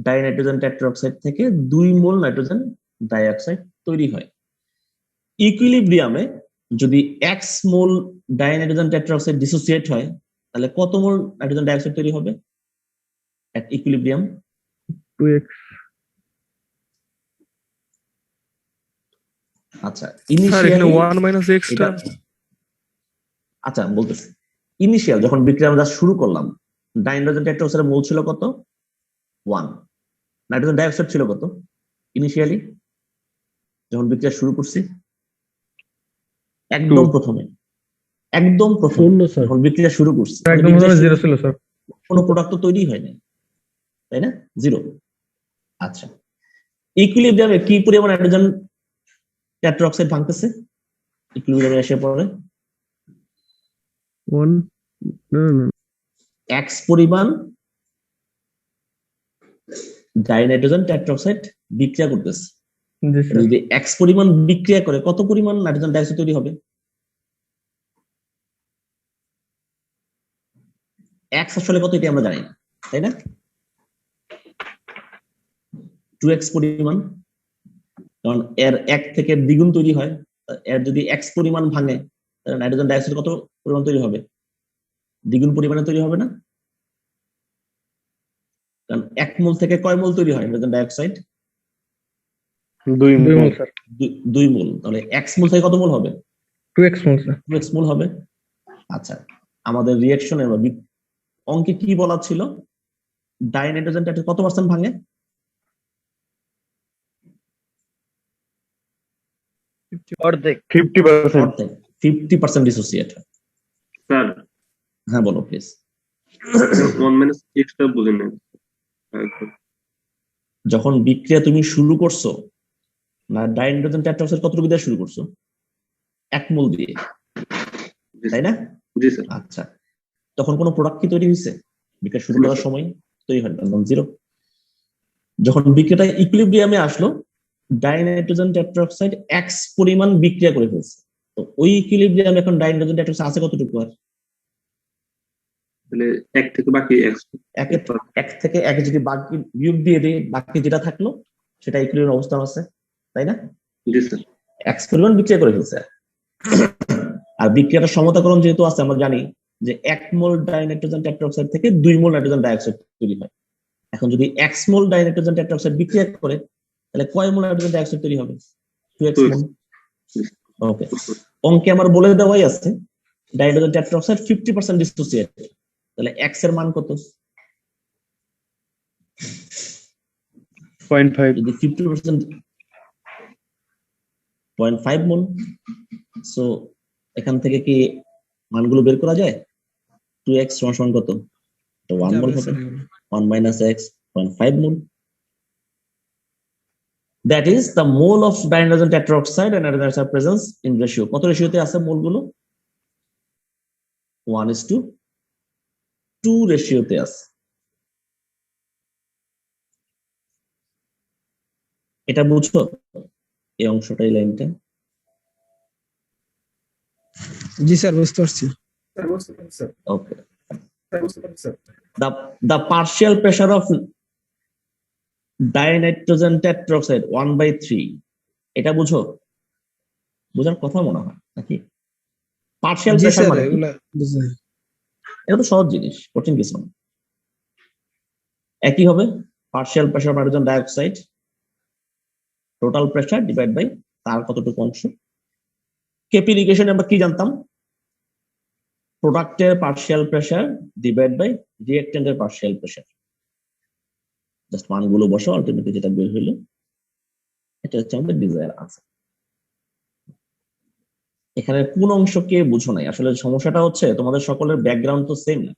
ডাইনাইট্রোজেন টেট্রাঅক্সাইড থেকে 2 মোল নাইট্রোজেন ডাইঅক্সাইড তৈরি হয়। ইকুইলিব্রিয়ামে যদি X মোল ডাইনাইট্রোজেন টেট্রাঅক্সাইড ডিসোসিয়েট হয়, তাহলে কত মোল নাইট্রোজেন ডাইঅক্সাইড তৈরি হবে এট ইকুইলিব্রিয়াম? 2x। আচ্ছা স্যার এখানে 1 - x টা। আচ্ছা বলতেছি, ইনিশিয়াল যখন বিক্রিয়া আমরা শুরু করলাম, ডাইনাইট্রোজেন টেট্রাঅক্সাইডের মোল ছিল কত? 1। নাইট্রোজেন ডাইঅক্সাইড ছিল কত ইনিশিয়ালি যখন বিক্রিয়া শুরু করছি? একদম প্রথমে যখন বিক্রিয়া শুরু করছি একদম 0 ছিল স্যার। কোনো প্রোডাক্ট তো তৈরি হয় নাই, তাই না? 0। আচ্ছা ইকুইলিব্রিয়ামে কি পরিমাণ হাইড্রোজেন টেট্রাঅক্সাইড ভাঙতেছে ইকুইলিব্রিয়ামে এসে পড়ে ওয়ান এক্স পরিমাণ ডাইনাইট্রোজেন টেট্রাঅক্সাইড বিক্রিয়া করতেছে। জি স্যার যদি এক্স পরিমাণ বিক্রিয়া করে কত পরিমাণ নাইট্রোজেন ডাইঅক্সাইড তৈরি হবে? এক্স আসলে কত এটা আমরা জানি না, তাই না? 2x পরিমাণ, কারণ এর এক থেকে দ্বিগুণ তৈরি হয়। এর যদি এক্স পরিমাণ ভাঙে তাহলে নাইট্রোজেন ডাইঅক্সাইড কত পরিমাণ তৈরি হবে? দ্বিগুণ পরিমাণে তৈরি হবে না? কারণ 1 মোল থেকে কয় মোল তৈরি হয় নাইট্রোজেন ডাইঅক্সাইড? 2 মোল স্যার 2 মোল। তাহলে x মোল থেকে কত মোল হবে? 2x মোল স্যার 2x মোল হবে। আচ্ছা, আমাদের রিঅ্যাকশনের অঙ্কে কি বলা ছিল? ডাইনাইট্রোজেন টেট্রা কত পার্সেন্ট ভাঙে? অর্ধেক 50%। অর্ধেক, 50% ডিসোসিয়েট। স্যার হ্যাঁ বলো প্লিজ। 1 এক্সট্রা বুঝেন না। যখন বিক্রিয়া তুমি শুরু করছো না, ডাইনাইট্রোজেন টেট্রাঅক্সাইড কতটুকু দিয়ে শুরু করছো? 1 মোল দিয়ে, তাই না? জি স্যার। আচ্ছা, তখন কোনো প্রোডাক্ট কি তৈরি হয়েছে বিক্রিয়া শুরু করার সময়? তৈরি হয় না, জিরো। যখন বিক্রিয়াটা ইকুইলিব্রিয়ামে আসলো, ডাইনাইট্রোজেন টেট্রাঅক্সাইড এক্স পরিমাণ বিক্রিয়া করে ফেলছে। তো ওই ইকুইলিব্রিয়ামে এখন ডাইনাইট্রোজেন টেট্রাঅক্সাইড আছে কতটুকু? আর তাহলে 1 থেকে বাকি x 1 থেকে 1 যদি বাকি বিয়োগ দিয়ে দিই, বাকি যেটা থাকলো সেটা ইকুইলিব্রিয়াম অবস্থান আছে, তাই না? জি স্যার। এক্স পরিমাণ বিক্রিয়া করে ফেলছে। আর বিক্রিয়াটা সমতাকরণ যেহেতু আছে, আমরা জানি যে 1 মোল ডাইনাইট্রোজেন টেট্রাঅক্সাইড থেকে 2 মোল নাইট্রোজেন ডাইঅক্সাইড তৈরি হয়। এখন যদি x মোল ডাইনাইট্রোজেন টেট্রাঅক্সাইড বিক্রিয়া করে তাহলে কয় মোল নাইট্রোজেন ডাইঅক্সাইড তৈরি হবে? 2x মোল। ওকে, অঙ্কে আমার বলে দেওয়াই আছে ডাইনাইট্রোজেন টেট্রাঅক্সাইড 50% ডিসোসিয়েট। তাহলে x এর মান কত? 0.5 যদি 50% 0.5 মোল। সো এখান থেকে কি মানগুলো বের করা যায়? 2x সমান কত? তো 1 মোল হবে। 1 minus x 0.5 mole. That is the mole of dinitrogen tetroxide and nitrogen oxide presence in ratio. কত রেশিওতে আছে মোল গুলো? 1:2 রেশিওতে আছে। এটা বুঝছো এই অংশটা, এই লাইনটা? জি স্যার বুঝতে পারছি। ওকে। The partial pressure of dinitrogen tetroxide 1/3, এটা বুঝো? বোঝার কথা মনে হয় নাকি? পার্শিয়াল জি প্রেসার স্যার মানে কি? এগুলা বুঝি। এটা তো সহজ জিনিস, কঠিন কিছু না। একই হবে, partial pressure nitrogen dioxide total pressure divide by তার কতটুকু অংশ। কেপি ইকুয়েশনে আমরা কি জানতাম? প্রোডাক্টের পার্শিয়াল প্রেসার ডিভাইড বাই রিঅ্যাকট্যান্টের পার্শিয়াল প্রেসার। জাস্ট মানগুলো বসো, আলটিমেটলি যেটা বের হইলো এটা হচ্ছে আমাদের ডিজায়ার আনসার। এখানে কোন অংশকে বুঝো নাই? আসলে সমস্যাটা হচ্ছে তোমাদের সকলের ব্যাকগ্রাউন্ড তো সেম না।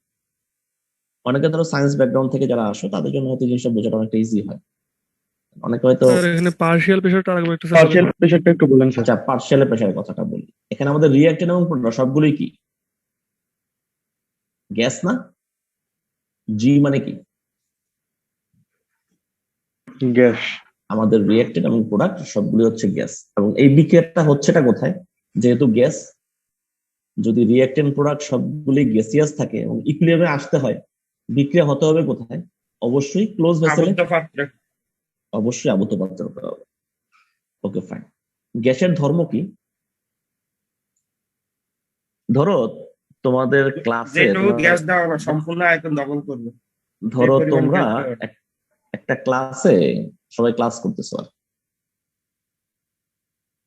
অনেকে ধরো সায়েন্স ব্যাকগ্রাউন্ড থেকে যারা আসো তাদের জন্য হয়তো জিনিসটা বোঝাটা অনেকটা ইজি হয়। অনেকে হয়তো স্যার এখানে পার্শিয়াল প্রেসারটা আরেকবার একটু স্যার পার্শিয়াল প্রেসারটা একটু বলেন স্যার। আচ্ছা, পার্শিয়াল প্রেসারের কথাটা বলি। এখানে আমাদের রিঅ্যাকট্যান্ট এবং প্রোডাক্ট সবগুলোই কি গ্যাস না? জি মানে কি? গ্যাস। আমাদের রিঅ্যাকট্যান্ট এবং প্রোডাক্ট সবগুলো হচ্ছে গ্যাস। এবং এই বিক্রিয়াটা হচ্ছেটা কোথায়? যেহেতু গ্যাস, যদি রিঅ্যাকট্যান্ট প্রোডাক্ট সবগুলি গ্যাসিয়াস থাকে এবং ইকুইলিব্রিয়ামে আসতে হয়, বিক্রিয়া হতে হবে কোথায়? অবশ্যই ক্লোজ ভেসেলে, অবশ্যই আবদ্ধ পাত্রে হতে হবে। Okay fine. গ্যাসের ধর্ম কি? ধরো তোমাদের ক্লাসে গ্যাস দেওয়া না, সম্পূর্ণ আয়তন দখল করবে। ধরো এই পরিমাণ তোমরা গ্যাস দেওয়া। একটা ক্লাসে সবাই ক্লাস করতেছো, আর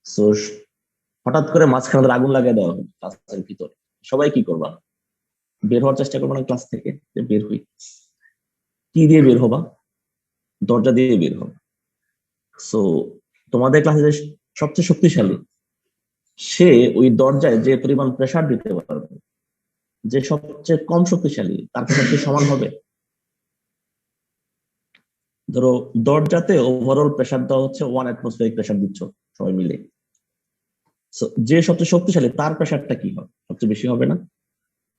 সো হঠাৎ করে মাঝখানে ওদের আগুন লাগিয়ে দেওয়া হবে ক্লাসের ভিতরে। সবাই কি করবা? বের হওয়ার চেষ্টা করবা না ক্লাস থেকে? যে বের হই, কি দিয়ে বের হবা? দরজা দিয়ে বের হবা। সো তোমাদের ক্লাসে যে সবচেয়ে শক্তিশালী, সে ওই দরজায় যে পরিমাণ প্রেসার দিতে পারবে, যে সবচেয়ে কম শক্তিশালী তার প্রেসার কি সমান হবে? ধরো দরজাতে ওভারঅল প্রেসার দেওয়া হচ্ছে 1 অ্যাটমসফিয়ারিক প্রেসার দিচ্ছ সবাই মিলে। So, যে সবচেয়ে শক্তিশালী তার প্রেসারটা কি হবে? সবচেয়ে বেশি হবে না?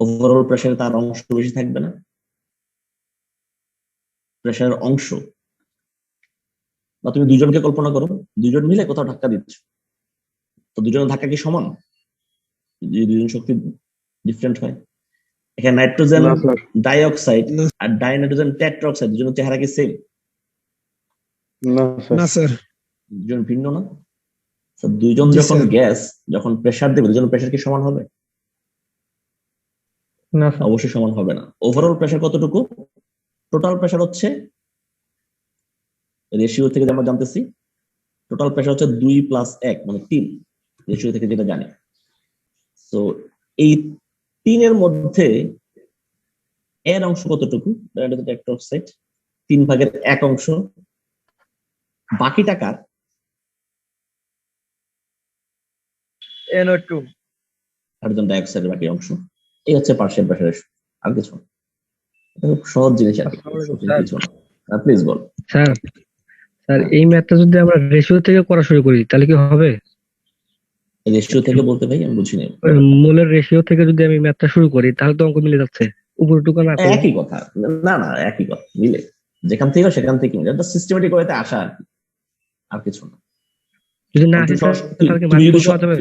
ওভারঅল প্রেসারে তার অংশ বেশি থাকবে না? প্রেসারের অংশ, বা তুমি দুজনকে কল্পনা করো, দুজন মিলে কোথাও ধাক্কা দিচ্ছ, তো দুজনের ধাক্কা কি সমান? যদি দুজন শক্তি ডিফারেন্ট হয়। এখানে নাইট্রোজেন ডাইঅক্সাইড আর ডাইনাইট্রোজেন টেট্রাঅক্সাইড দুজনের চেহারা কি সেম? না স্যার। দুজন ভিন্ন না? So, দুইজন জি, যখন স্যার। গ্যাস যখন প্রেসার দেবে, দুজনের প্রেসার কি সমান হবে? না স্যার। অবশ্যই সমান হবে না। ওভারঅল প্রেসার কতটুকু? টোটাল প্রেসার হচ্ছে, রেশিও থেকে আমরা জানতেছি, টোটাল প্রেসার হচ্ছে 2 + 1 মানে 3, রেশিও থেকে যেটা জানি। তো এই 3 এর মধ্যে এর অংশ কতটুকু? টেট্রাঅক্সাইড 3/1 অংশ, বাকি টাকার NO2 হাইড্রোজেন ডাইঅক্সাইডের বাকি অংশ। এই হচ্ছে পার্শিয়াল প্রেসারের, আর কিছু না। এটা খুব সহজ জিনিস আর কি, কঠিন কিছু না। Please ball. স্যার স্যার এই ম্যাথটা যদি আমরা রেশিও থেকে করা শুরু করি তাহলে কি হবে? রেশিও থেকে বলতে ভাই আমি বুঝিনি। মোলের রেশিও থেকে যদি আমি ম্যাথটা শুরু করি তাহলে তো অঙ্ক মিলে যাচ্ছে, উপরটুকু না করে। একই কথা, না না একই কথা, মিলে যেখান থেকে সেখান থেকে মিলে, এটা সিস্টেমেটিক ওয়েতে আসা আর কি, আর কিছু না। যদি না আসে তাহলে কি মান পাওয়া যাবে?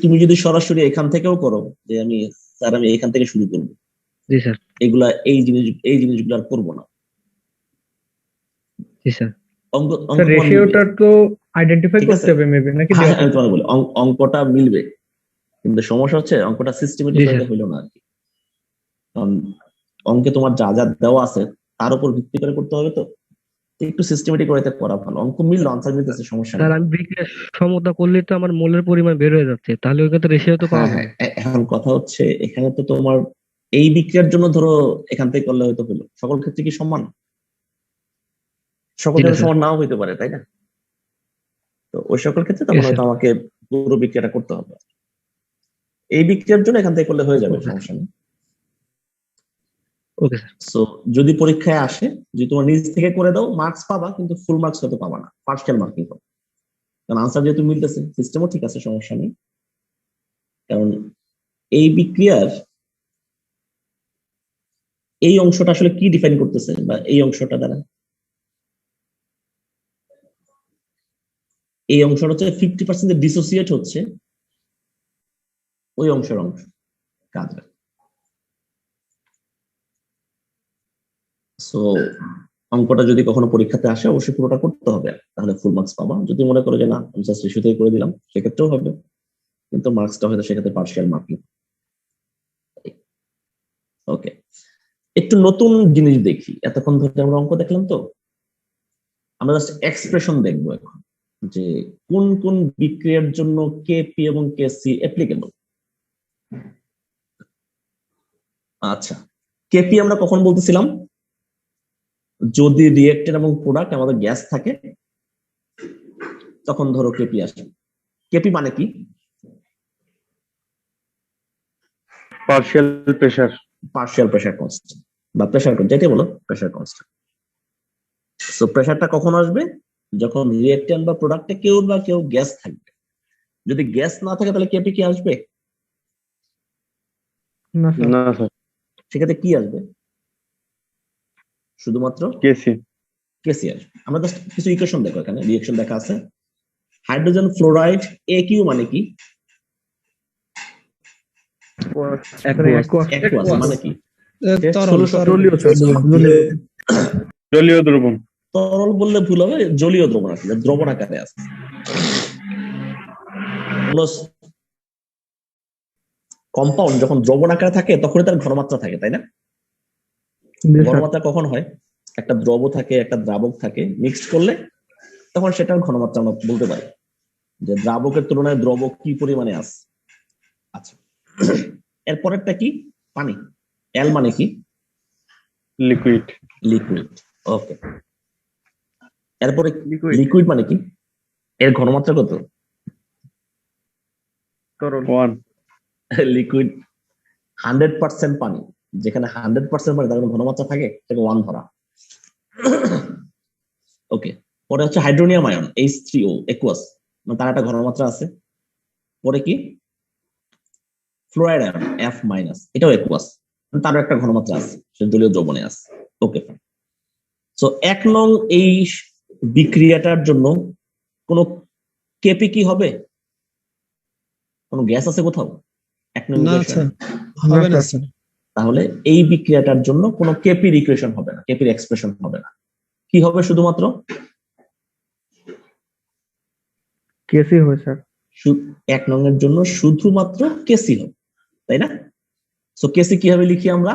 তুমি যদি সরাসরি এখান থেকেও করো যে আমি স্যার আমি এখান থেকে শুরু করবো, জি স্যার। এগুলা এই জিনিসগুলো আর করবো না। জি স্যার। রেশিওটা তো আইডেন্টিফাই করতে হবে মেবি নাকি? আমি তোমাকে বলি অঙ্কটা মিলবে, কিন্তু সমস্যা হচ্ছে অঙ্কটা সিস্টেমেটিক ওয়েতে হইলো না আর কি। কারণ অঙ্কে তোমার যা যা দেওয়া আছে তার উপর ভিত্তি করে করতে হবে, তো একটু সিস্টেমেটিক ওয়েতে করা ভালো। অঙ্ক মিললো, আনসার মিলতেছে, সমস্যা নেই। স্যার আমি বিক্রিয়ার সমতা করলে তো আমার মোলের পরিমাণ বের হয়ে যাচ্ছে, তাহলে ওই ক্ষেত্রে রেশিও তো পাওয়া হ্যাঁ, যাবে। এখন কথা হচ্ছে এখানে তো তোমার এই বিক্রিয়ার জন্য ধরো এখান থেকে করলে হয়তো হলো, সকল ক্ষেত্রে কি সমান? সকল ক্ষেত্রে সমান নাও হইতে পারে, তাই না? তো ওই সকল ক্ষেত্রে তখন হয়তো আমাকে পুরো বিক্রিয়াটা করতে হবে। এই বিক্রিয়ার জন্য এখান থেকে করলে হয়ে যাবে, সমস্যা নেই। Okay sir. সো যদি পরীক্ষায় আসে, যদি তোমার নিজ থেকে করে দাও মার্কস পাবা, কিন্তু ফুল মার্কস হয়তো পাবা না, পার্শিয়াল মার্কিং পাবা। কারণ আনসার যেহেতু মিলতেছে, সিস্টেমও ঠিক আছে, সমস্যা নেই। কারণ এই বিক্রিয়ার এই অংশটা আসলে কি ডিফাইন করতেছে, বা এই অংশটা দ্বারা এই অংশটা হচ্ছে 50% ডিসোসিয়েট হচ্ছে ওই অংশ কাজ। সো অঙ্কটা যদি কখনো পরীক্ষাতে আসে অবশ্যই পুরোটা করতে হবে, তাহলে ফুল মার্কস পাবা। যদি মনে করো যে না আমি জাস্ট রেশিও থেকে করে দিলাম, সেক্ষেত্রেও হবে, কিন্তু মার্কসটা হয়তো সেক্ষেত্রে পার্শিয়াল মার্কিং। ওকে, একটু নতুন জিনিস দেখি। এতক্ষণ ধরে আমরা অঙ্ক দেখলাম, তো আমরা জাস্ট এক্সপ্রেশন দেখবো এখন, যে কোন কোন বিক্রিয়ার জন্য কেপি এবং কেসি অ্যাপ্লিকেবল। আচ্ছা, কেপি আমরা কখন বলতেছিলাম? যদি রিয়েক্টেন্ট এবং প্রোডাক্ট আমাদের গ্যাস থাকে তখন ধরো কেপি আসে। কেপি মানে কি? পার্শিয়াল প্রেসার কনস্ট্যান্ট বা প্রেসার যেটাই বলো, প্রেসার কনস্ট্যান্ট। সো প্রেসারটা কখন আসবে? যখন রিয়েক্টেন্ট বা প্রোডাক্টে কেউ গ্যাস থাকবে। যদি গ্যাস না থাকে তাহলে কেপি কি আসবে? না স্যার। সেক্ষেত্রে কি আসবে? শুধুমাত্র কেসি আসবে। আমরা জাস্ট কিছু ইকুয়েশন দেখো, এখানে রিঅ্যাকশন দেখা আছে। হাইড্রোজেন ফ্লোরাইড AQ মানে কি? মানে কি? জলীয় দ্রবণ। তরল বললে ভুল হবে, জলীয় দ্রবণ আসলে দ্রবণ আকারে আছে। কম্পাউন্ড যখন দ্রবণ আকারে থাকে তখনই তার ঘনমাত্রা থাকে, তাই না? ঘনমাত্রা কখন হয়? একটা দ্রব থাকে, একটা দ্রাবক থাকে, মিক্সড করলে তখন সেটার ঘনমাত্রা আমরা বলতে পারি যে দ্রাবকের তুলনায় দ্রবক কি পরিমাণে আছে। আচ্ছা, এরপরেরটা কি? পানি। এল মানে কি? লিকুইড। ওকে, এরপরে লিকুইড মানে কি? এর ঘনমাত্রা কত? লিকুইড 100% পানি। যেখানে 100% পানি তার ঘনমাত্রা থাকে, সেটাকে 1 ধরা। ওকে, পরে হচ্ছে হাইড্রোনিয়াম আয়ন H3O একুয়াস, মানে তার একটা ঘনমাত্রা আছে। পরে কি ফ্লোরাইড আয়ন F মাইনাস, এটাও একুয়াস, তারও একটা ঘনমাত্রা আছে, সে জলীয় দ্রবণে আছে। ওকে, সো 1 নং এই বিক্রিয়াটার জন্য কোন কেপি কি হবে? কোন গ্যাস আছে কোথাও 1 নং না ইকুয়েশনে? স্যার, হবে না স্যার। তাহলে এই বিক্রিয়াটার জন্য কোনো কেপির ইকুয়েশন হবে না, কেপির এক্সপ্রেশন হবে না। কি হবে? শুধুমাত্র কেসি হবে স্যার। 1 নং এর জন্য শুধুমাত্র কেসি হবে, তাই না? সো কেসি কিভাবে লিখি আমরা?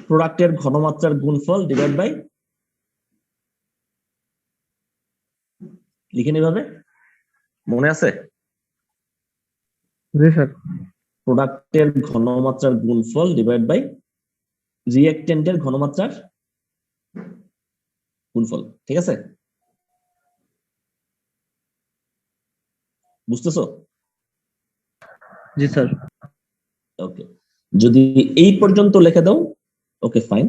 প্রোডাক্টের ঘনমাত্রার গুণফল ডিভাইড বাই, লিখেন এভাবে, মনে আছে? জি স্যার। প্রোডাক্টের ঘনমাত্রার গুণফল ডিভাইড বাই রিঅ্যাকট্যান্টের ঘনমাত্রার গুণফল, ঠিক আছে? বুঝতেছো? জি স্যার। ওকে, যদি এই পর্যন্ত লিখে দাও, ওকে ফাইন।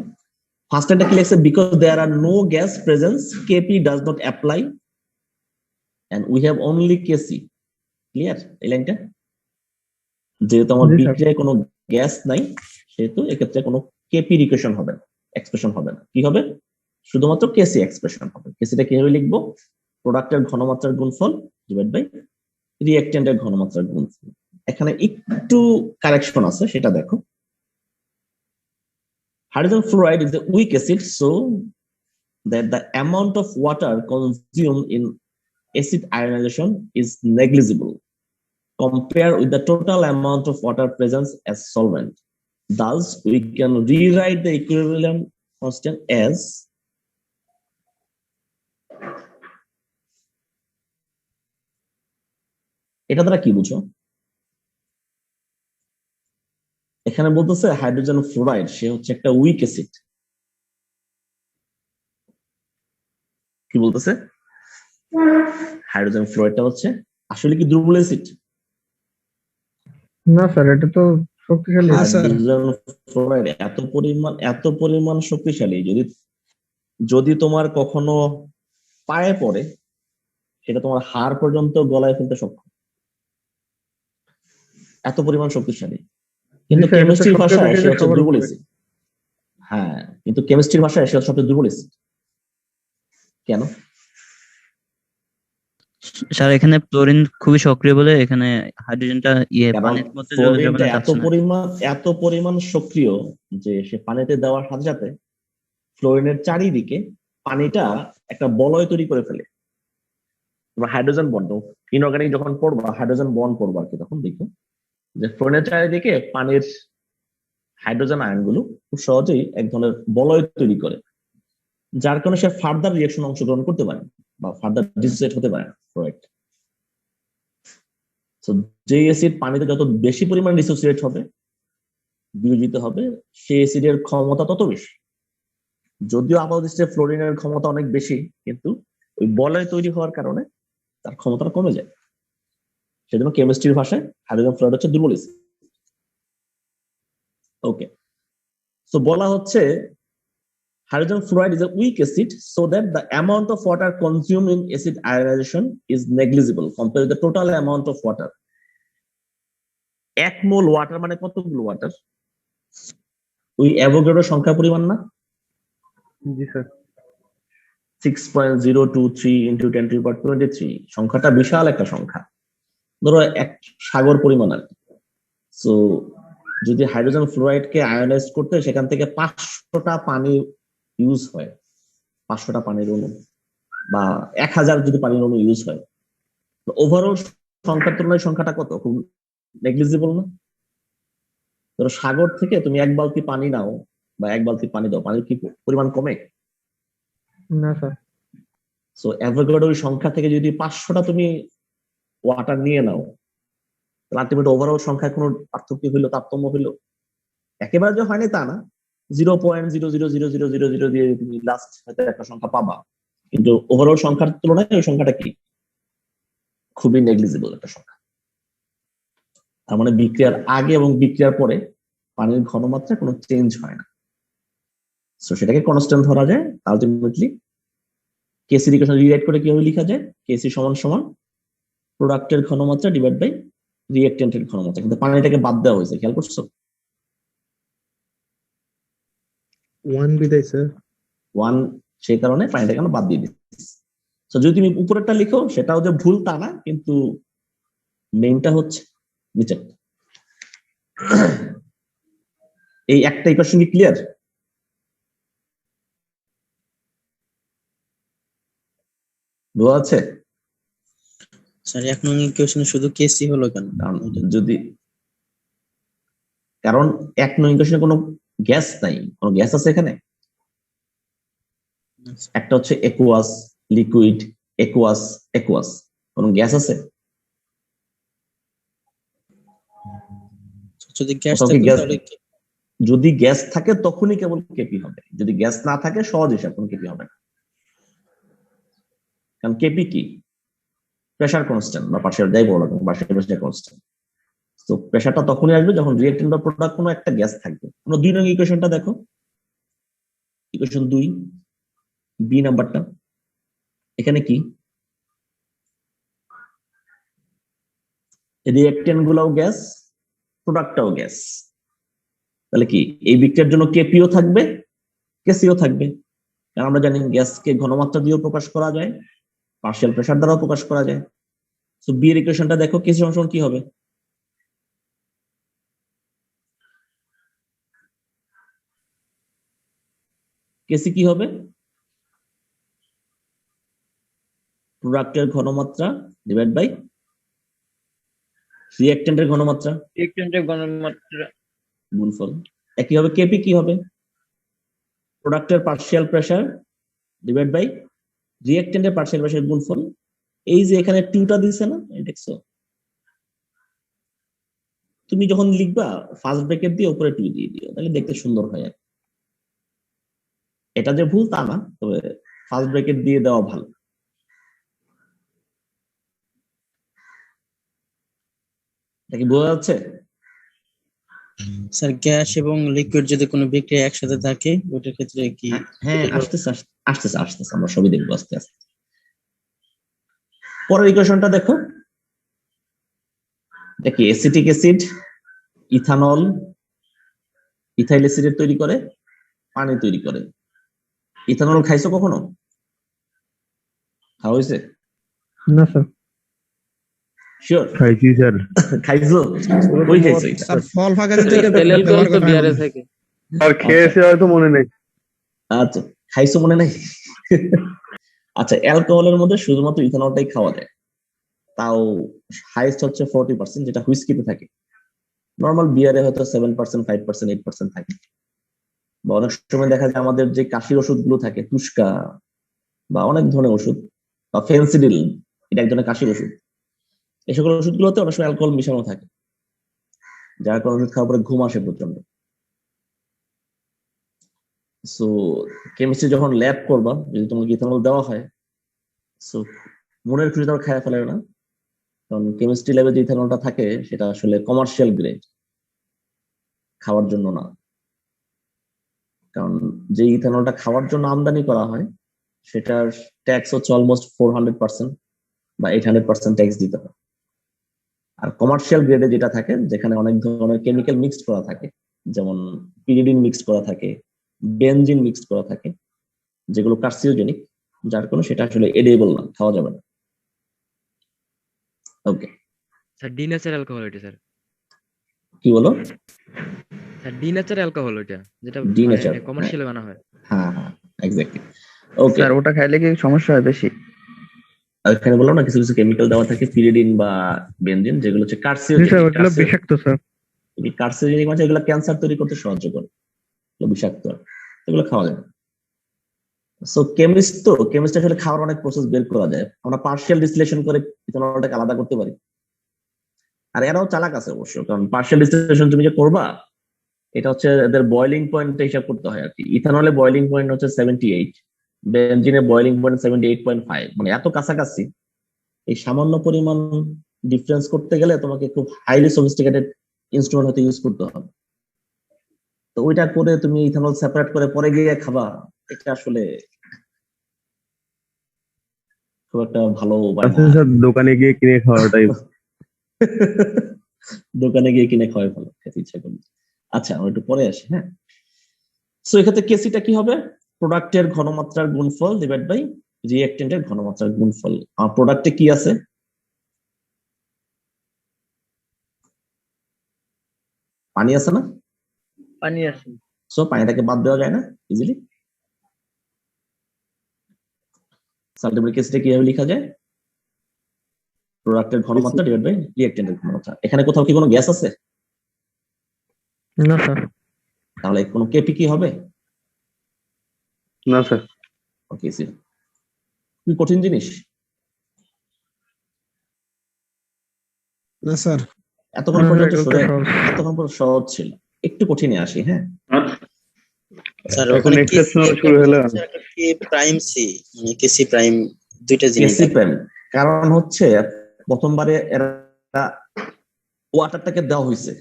ফার্স্ট এটা কি লিখছে? Because there are no gas presence, KP does not apply and we have only KC. Clear এই লাইনটা? যেহেতু আমার জি স্যার। বিক্রিয়ায় কোনো গ্যাস নাই, সেহেতু এক্ষেত্রে কোনো কেপি ইকুয়েশন হবে না, এক্সপ্রেশন হবে না। কি হবে? শুধুমাত্র কেসি এক্সপ্রেশন হবে। কেসিটা কিভাবে লিখবো? প্রোডাক্টের ঘনমাত্রার গুণফল ডিভাইড বাই রিঅ্যাকট্যান্টের ঘনমাত্রার গুণফল। এখানে একটু কারেকশন আছে, সেটা দেখো। Hydrogen fluoride is a weak acid, so that the amount of water consumed in acid ionization is negligible compared with the total amount of water present as solvent. Thus, we can rewrite the equilibrium constant as এটা দ্বারা কি বুঝো? এখানে বলতেছে hydrogen fluoride সে হচ্ছে একটা week acid. কি বলতেছে? হাইড্রোজেন ফ্লোরাইডটা হচ্ছে আসলে কি দুর্বল অ্যাসিড? না স্যার, এটা তো শক্তিশালী। হ্যাঁ স্যার। হাইড্রোজেন ফ্লোরাইড এত পরিমাণ শক্তিশালী, যদি তোমার কখনো পায়ে পড়ে, সেটা তোমার হাড় পর্যন্ত গলায় ফেলতে সক্ষম, এত পরিমাণ শক্তিশালী। কিন্তু জি স্যার, এটা তো কেমিস্ট্রির সবচেয়ে ভাষায় বেশি সে হচ্ছে সবার দুর্বল উপরে। অ্যাসিড। হ্যাঁ, কিন্তু কেমিস্ট্রির ভাষায় সে হচ্ছে সবচেয়ে দুর্বল অ্যাসিড। কেন? স্যার এখানে ক্লোরিন খুবই সক্রিয় বলে এখানে হাইড্রোজেনটা কারণ পানির মধ্যে ফ্লোরিনটা দ্রবণে যাচ্ছে না। এত পরিমাণ সক্রিয় যে সে পানিতে দেওয়ার সাথে সাথে ফ্লোরিনের চারিদিকে পানিটা একটা বলয় তৈরি করে ফেলে। তোমরা হাইড্রোজেন বন্ড ইনঅর্গানিক যখন পড়বা, হাইড্রোজেন বন্ড পড়বা আর কি, তখন দেখো যে ফ্লোরিনের চারিদিকে পানির হাইড্রোজেন আয়ন গুলো খুব সহজেই এক ধরনের বলয় তৈরি করে, যার কারণে সে ফার্দার রিঅ্যাকশন অংশগ্রহণ করতে পারে বা ফার্দার ডিসোসিয়েট হতে পারে। রাইট? সো যে অ্যাসিড পানিতে যত বেশি পরিমাণ ডিসোসিয়েট হবে, বিয়োজিত হবে, সেই অ্যাসিডের ক্ষমতা তত বেশি। যদিও আপাতদৃষ্টিতে ফ্লোরিনের ক্ষমতা অনেক বেশি, কিন্তু ওই বলয় তৈরি হওয়ার কারণে তার ক্ষমতাটা কমে যায়। সেজন্য কেমিস্ট্রির ভাষায় হাইড্রোজেন ফ্লোরাইড হচ্ছে দুর্বল অ্যাসিড। ওকে, সো বলা হচ্ছে hydrogen fluoride is a weak acid so that the amount of water consumed in acid ionization is negligible compared to the total amount of water. 1 mole water মানে কতগুলো water? ওই Avogadro সংখ্যা পরিমাণ না? জি sir. 6.023 into 10⁻23 সংখ্যাটা বিশাল একটা সংখ্যা, ধরো এক সাগর পরিমাণ আর কি। সো যদি হাইড্রোজেন ফ্লোরাইডকে আয়োনাইজ করতে সেখান থেকে 500টা পানি ইউজ হয়, 500টা পানির অণু বা 1000 যদি পানির অণু ইউজ হয়, তো ওভারঅল সংখ্যার তুলনায় সংখ্যাটা কত? খুব নেগলিজিবল না? ধরো সাগর থেকে তুমি 1 বালতি পানি নাও বা 1 বালতি পানি দাও, পানির কি পরিমাণ কমে? না স্যার। সো অ্যাভোগাড্রোর সংখ্যা থেকে যদি 500টা তুমি ওয়াটার নিয়ে নাও, তাহলে আলটিমেট ওভারঅল সংখ্যায় কোনো পার্থক্য হইলো, তারতম্য হইলো? একেবারে যে হয়নি তা না, 0.0000000 দিয়ে তুমি লাস্ট হয়তো একটা সংখ্যা পাবা, কিন্তু ওভারঅল সংখ্যার তুলনায় ওই সংখ্যাটা কি খুবই নেগলিজিবল একটা সংখ্যা। তার মানে বিক্রিয়ার আগে এবং বিক্রিয়ার পরে পানির ঘনমাত্রা কোনো চেঞ্জ হয় না। সো সেটাকে কনস্ট্যান্ট ধরা যায়, আলটিমেটলি কেসির ইকুয়েশন রিরাইট করে কিভাবে লেখা যায়? কেসি সমান সমান প্রোডাক্টের ঘনমাত্রা ডিভাইড বাই রিঅ্যাকট্যান্টের ঘনমাত্রা, কিন্তু পানিটাকে বাদ দেওয়া হয়েছে, খেয়াল করছো? 1 বিদায় স্যার। 1 সেই কারণে পানিটা কেন বাদ দিয়ে দিচ্ছি। তো যদি তুমি উপরেরটা লিখো সেটাও যে ভুল তা না, কিন্তু মেইনটা হচ্ছে নিচেরটা। এই একটা ইকুয়েশন কি ক্লিয়ার? বোঝা যাচ্ছে? স্যার 1 নং ইকুয়েশনে শুধু কেসি হলো কেন? যদি কারণ 1 নং ইকুয়েশনে কোনো গ্যাস নাই, কোনো গ্যাস আছে এখানে? একটা হচ্ছে একুয়াস, লিকুইড, একুয়াস, একুয়াস, কোন গ্যাস আছে? যদি গ্যাস কোথাও কি থাকে গ্যাস? তাহলে যদি গ্যাস থাকে তখনই কেবল কেপি হবে, যদি গ্যাস না থাকে সহজ হিসাব, কোনো কেপি হবে না। কারণ কেপি কি? প্রেসার কনস্ট্যান্ট বা পার্শিয়াল, যাই বলো না পার্শিয়াল প্রেসার কনস্ট্যান্ট। তো প্রেসারটা তখনই আসবে যখন রিঅ্যাকট্যান্ট বা প্রোডাক্ট কোনো একটা গ্যাস থাকবে। আমরা 2 নং ইকুয়েশনটা দেখো, ইকুয়েশন 2 বি নাম্বারটা। এখানে কি রিঅ্যাকট্যান্ট গুলাও গ্যাস, প্রোডাক্টটাও গ্যাস, তাহলে কি এই বিক্রিয়ার জন্য কেপিও থাকবে, কেসিও থাকবে। কারণ আমরা জানি গ্যাসকে ঘনমাত্রা দিয়েও প্রকাশ করা যায়, পার্শিয়াল প্রেসার দ্বারাও প্রকাশ করা যায়। তো বি এর ইকুয়েশনটা দেখো, কেসি সমান কি হবে? কেসি কি হবে? প্রোডাক্টের ঘনমাত্রা ডিভাইড বাই রিঅ্যাকট্যান্টের ঘনমাত্রা রিঅ্যাকট্যান্টের ঘনমাত্রা গুণফল। একই হবে কেপি কি হবে? প্রোডাক্টের পার্শিয়াল প্রেসার ডিভাইড বাই রিঅ্যাকট্যান্টের পার্শিয়াল প্রেসার গুণফল। এই যে এখানে 2টা দিছে না, এই দেখছো? তুমি যখন লিখবা ফার্স্ট ব্র্যাকেট দিয়ে উপরে 2 দিয়ে দিও, তাহলে দেখতে সুন্দর হয়। আর এটা যে ভুল তা না, তবে ফার্স্ট ব্র্যাকেট দিয়ে দেওয়া ভালো। এটা কি বোঝা যাচ্ছে? স্যার গ্যাস এবং লিকুইড যদি কোনো বিক্রিয়া একসাথে থাকে ওটার ক্ষেত্রে কি? হ্যাঁ, আসতেছে আসতেছে আসতেছে, আমরা সবই দেখবো আস্তে আস্তে। পরের ইকুয়েশনটা দেখো, দেখি এসিটিক অ্যাসিড, ইথানল, ইথাইল অ্যাসিডের তৈরি করে, পানি তৈরি করে। ইথানল খাইছো কখনো? খাওয়া হয়েছে? না স্যার। শিওর? খাইছি স্যার। খাইছো? কই খাইছো এটা? স্যার ফল ফাঁকা দিতে এটা তেল অ্যালকোহল তো বিয়ারে থাকে। আর খেয়েছে হয়তো মনে নেই। আচ্ছা, খাইছো মনে নাই? আচ্ছা, অ্যালকোহলের মধ্যে শুধুমাত্র ইথানলটাই খাওয়া যায়, তাও হাইস্ট হচ্ছে 40%, যেটা হুইস্কিতে থাকে। নর্মাল বিয়ারে হয়তো 7%, 5%, 8% থাকে। বা অনেক সময় দেখা যায় আমাদের যে কাশির ওষুধগুলো থাকে, তুস্কা বা অনেক ধরনের ওষুধ, বা ফেন্সিডিল, এটা এক ধরনের কাশির ওষুধ, এই সকল ওষুধগুলোতে অনেক সময় অ্যালকোহল মিশানো থাকে, যার কারণে ওষুধ খাওয়ার পরে ঘুম আসে প্রচন্ড। সো কেমিস্ট্রি যখন ল্যাব করবা, যদি তোমাকে ইথানল দেওয়া হয়, সো মনের খুশি তারা খায় ফেলে না, কারণ কেমিস্ট্রি ল্যাবে যে ইথানলটা থাকে সেটা আসলে কমার্শিয়াল গ্রেড, খাওয়ার জন্য না। কারণ যে ইথানলটা খাওয়ার জন্য আমদানি করা হয় সেটার ট্যাক্স হচ্ছে অলমোস্ট 400% বা 800% ট্যাক্স দিতে হয়। আর কমার্শিয়াল গ্রেডে যেটা থাকে, যেখানে অনেক ধরনের কেমিক্যাল মিক্সড করা থাকে, যেমন পিরিডিন মিক্সড করা থাকে, বেনজিন মিক্সড করা থাকে, যেগুলো কার্সিনোজেনিক, যার কোনো সেটা আসলে এডিবল না, খাওয়া যাবে না। ওকে স্যার ডিনেচার অ্যালকোহল এটা স্যার, কি বলো? স্যার ডিনেচার অ্যালকোহল ওটা যেটা ডিনেচার কমার্শিয়ালি বানা হয়। হ্যাঁ হ্যাঁ, এক্স্যাক্টলি। ওকে, স্যার ওটা খাইলে কি সমস্যা হয় বেশি? এখানে বললাম না, কিছু কিছু কেমিক্যাল দেওয়া থাকে পিরিডিন বা বেনজিন, যেগুলো হচ্ছে বিষাক্ত স্যার। কার্সিনোজেনিক, মানে এগুলো ক্যান্সার তৈরি করতে সাহায্য করে, বিষাক্ত, এগুলো খাওয়া যায়। সো কেমিস্ট আসলে খাওয়ার অনেক প্রসেস বের করা যায়। আমরা পার্শিয়াল ডিস্টিলেশন করে ইথানলটাকে আলাদা করতে পারি। আর এরাও চালাক আছে অবশ্য, কারণ পার্শিয়াল ডিস্টিলেশন তুমি যে করবা, এটা হচ্ছে এদের বয়লিং পয়েন্ট হিসাব করতে হয় আর কি। ইথানলে বয়লিং পয়েন্ট হচ্ছে 78, বেনজিনে বয়লিং পয়েন্ট 78.5, মানে এত কাছাকাছি। এই সামান্য পরিমাণ ডিফারেন্স করতে গেলে তোমাকে খুব হাইলি সফিস্টিকেটেড ইনস্ট্রুমেন্ট হতে ইউজ করতে হবে। তো ওইটা করে তুমি ইথানল সেপারেট করে পরে গিয়ে খাবা, এটা আসলে খুব একটা ভালো উপায় আচ্ছা না। স্যার, দোকানে গিয়ে কিনে খাওয়াটাই দোকানে গিয়ে কিনে খাওয়াই ভালো, খেতে ইচ্ছা করবে। আচ্ছা আমরা একটু পরে আসি। হ্যাঁ, সো এক্ষেত্রে কেসিটা কি হবে? প্রোডাক্টের ঘনমাত্রার গুণফল ডিভাইড বাই রিঅ্যাকটেন্টের ঘনমাত্রার গুণফল। আমার প্রোডাক্টে কি আছে? পানি আছে না? পানি আছে। সো পানিটাকে বাদ দেওয়া যায় না ইজিলি? আলটিমেট কেসিটা কিভাবে লেখা যায়? প্রোডাক্টের ঘনমাত্রা ডিভাইড বাই রিঅ্যাকটেন্টের ঘনমাত্রা। এখানে কোথাও কি কোনো গ্যাস আছে? না স্যার। তাহলে কোনো কেপি কি হবে? না স্যার। ওকে, কি কঠিন জিনিস? না স্যার। এতক্ষণ পর্যন্ত এতক্ষণ পর্যন্ত সহজ ছিল, একটু কঠিনে আসি। হ্যাঁ স্যার এখন ওখানে এক্সেপশনাল শুরু হলো। কে প্রাইম সি মানে কেসি প্রাইম দুইটা জিনিস। কেসি প্রাইম কারণ হচ্ছে প্রথমবারে এরা ওয়াটারটাকে দেওয়া হয়েছে,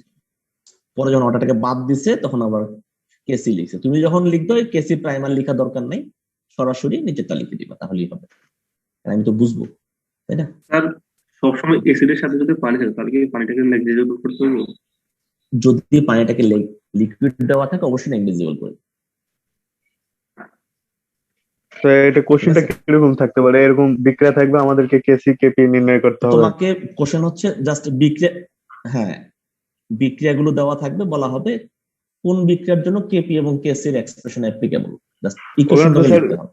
পরে যখন ওয়াটারটাকে বাদ দিছে তখন আবার কেসি লিখছে। তুমি যখন লিখবে কেসি প্রাইমার লেখা দরকার নাই, সরাসরি নিচেরটা লিখে দিবা, তাহলেই হবে। আমি তো বুঝবো, তাই না? স্যার সবসময় এসিডের সাথে যদি পানি থাকে তাহলে কি পানিটাকে নেগলিজিবল করতে হবে? যদি পানিটাকে লিকুইড দেওয়া থাকে অবশ্যই নেগলিজিবল করে। তো এটা কোশ্চেনটা কিরকম থাকতে পারে? এরকম বিক্রিয়া থাকবে, আমাদেরকে কেসি কেপি নির্ণয় করতে হবে। তোমাকে কোশ্চেন হচ্ছে জাস্ট বিক্রিয়া, হ্যাঁ বিক্রিয়াগুলো দেওয়া থাকবে, বলা হবে কোন বিক্রিয়ার জন্য কেপি এবং কেসির এক্সপ্রেশন অ্যাপ্লিকেবল। জাস্ট ইকুয়েশনটা লিখতে হবে।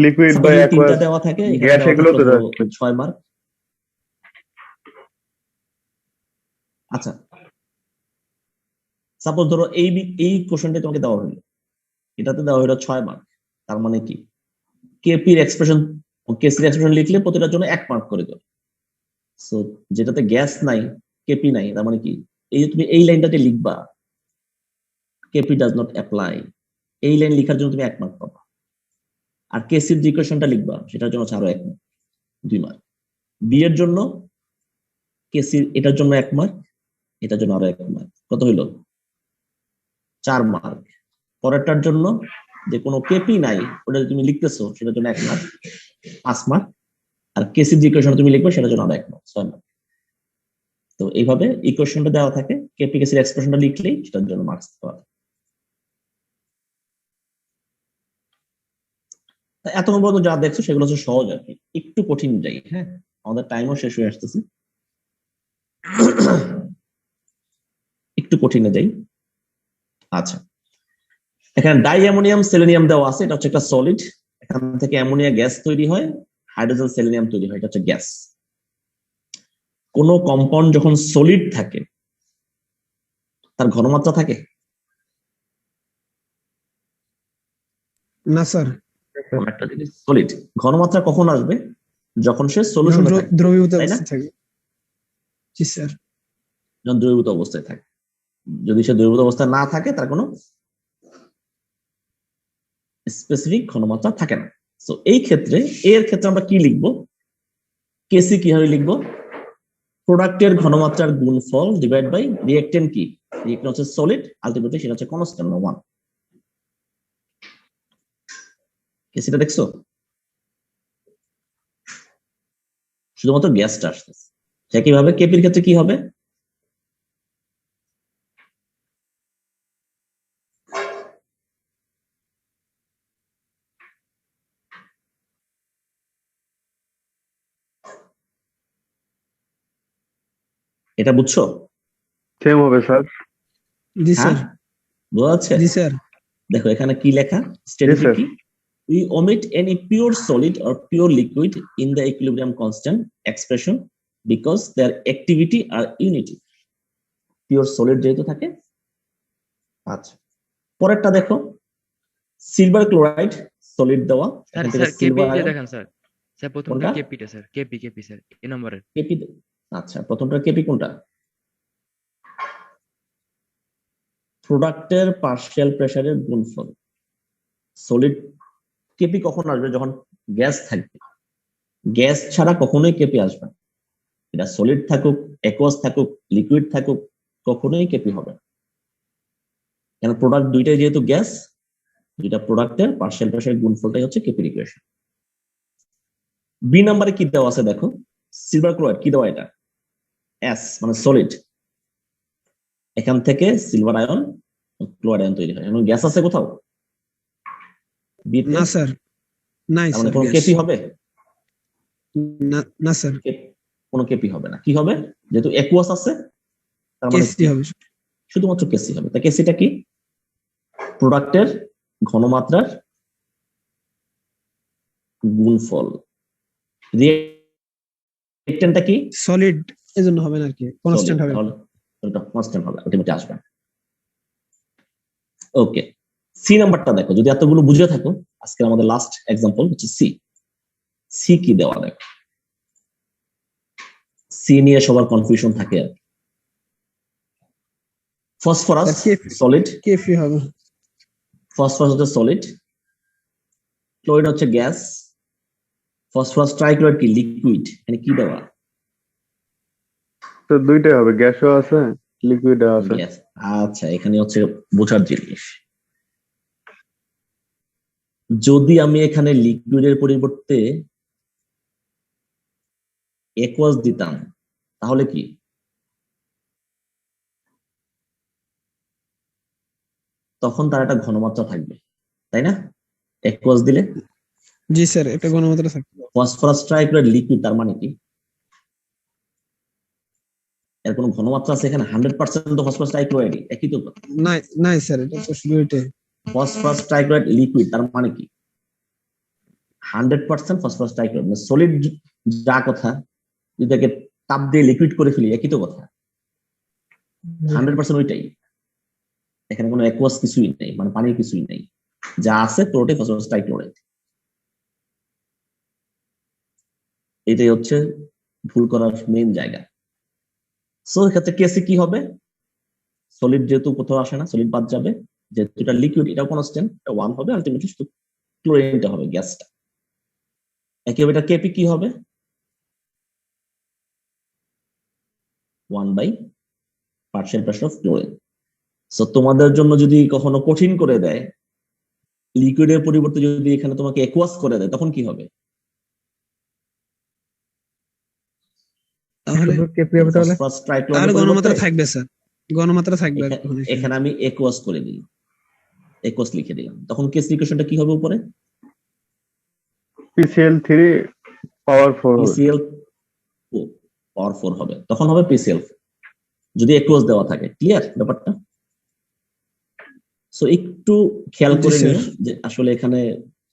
লিকুইড বা অ্যাকুয়াস তিনটা দেওয়া থাকে, গ্যাস এগুলো তো 6 মার্ক। আচ্ছা সাপোজ ধরো এই কোশ্চেনটা তোমাকে দেওয়া হলো, এটাতে দেওয়া হলো 6 মার্ক। তার মানে কি কেপির এক্সপ্রেশন কেসির এক্সপ্রেশন লিখলে প্রতিটার জন্য 1 মার্ক করে দেবে। সো যেটাতে গ্যাস নাই, কেপি নাই, তার মানে কি এই যে তুমি এই লাইনটাতে লিখবা কেপি ডাজ নট অ্যাপ্লাই, এই লাইন লেখার জন্য তুমি 1 মার্ক পাবা। আর কেসির যে ইকুয়েশনটা লিখবা সেটার জন্য আরো 1 মার্ক, 2 মার্ক। বি এর জন্য কেসির এটার জন্য 1 মার্ক, এটার জন্য আরো 1 মার্ক, কত হইলো? 4 মার্ক। পরেরটার জন্য যে কোনো কেপি নাই ওটা তুমি লিখতেছো সেটার জন্য 1 মার্ক, 5 মার্ক। আর কেসির যে ইকুয়েশন তুমি লিখবে সেটার জন্য আরো 1 মার্ক, 6 মার্ক। তো এইভাবে ইকুয়েশনটা দেওয়া থাকে, কেপি কেসির এক্সপ্রেশনটা লিখলেই সেটার জন্য মার্কস পাওয়া যায়। এতক্ষণ পর্যন্ত যা দেখছো সেগুলো হচ্ছে সহজ আর কি, একটু কঠিন যাই। হ্যাঁ আমাদের টাইমও শেষ হয়ে আসতেছে, একটু কঠিনে যাই। আচ্ছা এখানে ডাই অ্যামোনিয়াম সেলেনিয়াম দেওয়া আছে, এটা হচ্ছে একটা সলিড। এখান থেকে অ্যামোনিয়া গ্যাস তৈরি হয়, হাইড্রোজেন সেলেনিয়াম তৈরি হয়, এটা হচ্ছে গ্যাস। কোন কম্পাউন্ড যখন সলিড থাকে তার ঘনমাত্রা থাকে? না স্যার। একটা জিনিস সলিড ঘনমাত্রা কখন আসবে? যখন সে সলিউশনে থাকে, দ্রবীভূত তাই না? অবস্থায় থাকে। জি স্যার। যখন দ্রবীভূত অবস্থায় থাকে। যদি সে দ্রবীভূত অবস্থায় না থাকে তার কোনো স্পেসিফিক ঘনমাত্রা থাকে না। সো এই ক্ষেত্রে এর ক্ষেত্রে আমরা কি লিখবো? কেসি কিভাবে লিখবো? প্রোডাক্টের ঘনমাত্রার গুণফল ডিভাইড বাই রিঅ্যাকটেন্ট। কি রিঅ্যাকটেন্ট হচ্ছে সলিড, আলটিমেটলি সেটা হচ্ছে কনস্ট্যান্ট 1। কেসিটা দেখছো? শুধুমাত্র গ্যাসটা আসতেছে। একইভাবে কেপির ক্ষেত্রে কি হবে? এটা বুঝছো? সেম হবে স্যার। জি স্যার। বোঝা যাচ্ছে? জি স্যার। দেখো এখানে কি লেখা, স্টেটমেন্ট কি? We omit any pure solid or pure liquid in the equilibrium constant expression because their activity are unity. Pure solid যেহেতু থাকে। আচ্ছা পরেরটা দেখো, সিলভার ক্লোরাইড সলিড দেওয়া, এখান থেকে সিলভার আয়ন দেখেন স্যার। স্যার প্রথমটা কেপিটা স্যার, কেপি স্যার, এই নম্বরের কেপি। আচ্ছা প্রথমটা কেপি কোনটা? প্রোডাক্টের পার্শিয়াল প্রেসারের গুণফল। সলিড কেপি কখন আসবে? যখন গ্যাস থাকবে। গ্যাস ছাড়া কখনোই কেপি আসবে না। এটা সলিড থাকুক, অ্যাকুয়াস থাকুক, লিকুইড থাকুক, কখনোই কেপি হবে না। কেন? প্রোডাক্ট দুইটাই যেহেতু গ্যাস, দুইটা প্রোডাক্টের পার্শিয়াল প্রেসারের গুণফলটাই হচ্ছে কেপির ইকুয়েশন। বি নাম্বারে কি দেওয়া আছে দেখো, সিলভার ক্লোরাইড কি দেওয়া, এটা এস মানে সলিড, এখান থেকে সিলভার আয়ন ক্লোরাইড আয়ন তৈরি হয়। গ্যাস আছে কোথাও বিতে? না স্যার, নাই তার মানে স্যার, কোনো গ্যাস। কেপি হবে না না স্যার, কোনো কেপি হবে না। কি হবে, যেহেতু অ্যাকুয়াস আছে তার মানে কেসি হবে। শুধুমাত্র কেসি হবে। তা কেসিটা কি? প্রোডাক্টের ঘনমাত্রার গুণফল। রিঅ্যাকট্যান্টটা কি? সলিড, এজন্য হবে না আর কি, কনস্ট্যান্ট হবে। তাহলে ওটা কনস্ট্যান্ট হবে, আলটিমেটলি আসবে। ওকে, সি নাম্বারটা দেখো, যদি এতগুলো বুঝে থাকো, আজকে আমাদের লাস্ট এক্সাম্পল হচ্ছে সি। সি কি দেওয়া দেখো, সি নিয়ে সবার কনফিউশন থাকে আর ফসফরাস সলিড, কেপি হবে। ফসফরাস হচ্ছে সলিড, ক্লোরিন হচ্ছে গ্যাস, ফসফরাস ট্রাইক্লোরাইড কি লিকুইড। এখানে কি দেওয়া? তো দুইটাই হবে, গ্যাসও আছে লিকুইডও আছে। গ্যাস। আচ্ছা, এখানে হচ্ছে বোঝার জিনিস, যদি আমি এখানে লিকুইডের পরিবর্তে অ্যাকুয়াস দিতাম তাহলে কি? তখন তার একটা ঘনমাত্রা থাকবে, তাই না? অ্যাকুয়াস দিলে জি স্যার, একটা ঘনমাত্রা থাকবে। ফসফরাস ট্রাইক্লোরাইড লিকুইড, তার মানে কি এর কোনো ঘনমাত্রা আছে এখানে? 100% তো ফসফরাস ট্রাইক্লোরাইড একই তো। নাই নাই স্যার, এটা তো শুধু এটাই। ফসফরাস ট্রাইক্লোরাইড লিকুইড, তার মানে কি 100% ফসফরাস ট্রাইক্লোরাইড, মানে সলিড যা কথা, যদি তাকে তাপ দিয়ে লিকুইড করে ফেলি একই তো কথা। 100% ওইটাই, এখানে কোনো অ্যাকুয়াস কিছুই নেই, মানে পানির কিছুই নেই, যা আছে পুরোটাই ফসফরাস ট্রাইক্লোরাইড। এটাই হচ্ছে ভুল করার মেইন জায়গা। সো এক্ষেত্রে কেসে কি হবে, সলিড যেহেতু কোথাও আসে না, সলিড বাদ যাবে, যেহেতু এটা লিকুইড, এটা কনস্ট্যান্ট, এটা 1 হবে, আলটিমেটলি শুধু ক্লোরিনটা হবে, গ্যাসটা। একইভাবে এটা কেপি কি হবে, 1 by partial pressure of chlorine. So তোমাদের জন্য যদি কখনো কঠিন করে দেয়, লিকুইডের পরিবর্তে যদি এখানে তোমাকে অ্যাকুয়াস করে দেয়, তখন কি হবে? তাহলে ফসফরাস ট্রাইক্লোরাইড ঘনমাত্রা থাকবে স্যার, ঘনমাত্রা থাকবে। এখানে আমি অ্যাকুয়াস করে দিই, অ্যাকুয়াস লিখে দিলাম, তখন কেস ইকুয়েশনটা কি হবে উপরে? PCl3 পাওয়ার 4 হবে। PCl পাওয়ার 4 হবে, তখন হবে PCl যদি অ্যাকুয়াস দেওয়া থাকে। ক্লিয়ার ব্যাপারটা? সো একটু খেয়াল করে নিও যে আসলে এখানে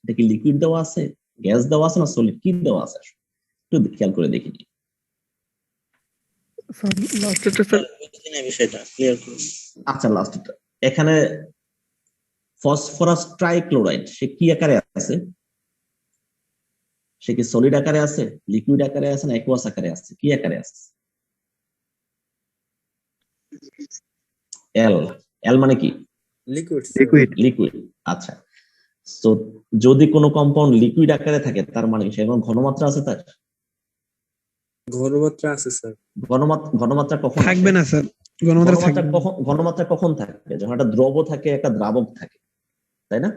এটা কি লিকুইড দেওয়া আছে, গ্যাস দেওয়া আছে, না সলিড কি দেওয়া আছে, একটু খেয়াল করে দেখে নিই। আচ্ছা, লাস্ট এখানে ফসফরাস ট্রাইক্লোরাইড সে কি আকারে আছে? সে কি সলিড আকারে আছে, লিকুইড আকারে আছে, না অ্যাকুয়াস আকারে আছে, কি আকারে আছে? এল। এল মানে কি? লিকুইড। লিকুইড। আচ্ছা, তো যদি কোনো কম্পাউন্ড লিকুইড আকারে থাকে তার মানে সে কোনো ঘনমাত্রা আছে তার? ঘনমাত্রা আছে স্যার। ঘনমাত্রা কখন থাকবে না স্যার, ঘনমাত্রা কখন থাকে? যখন একটা দ্রব থাকে, একটা দ্রাবক থাকে, তাই না?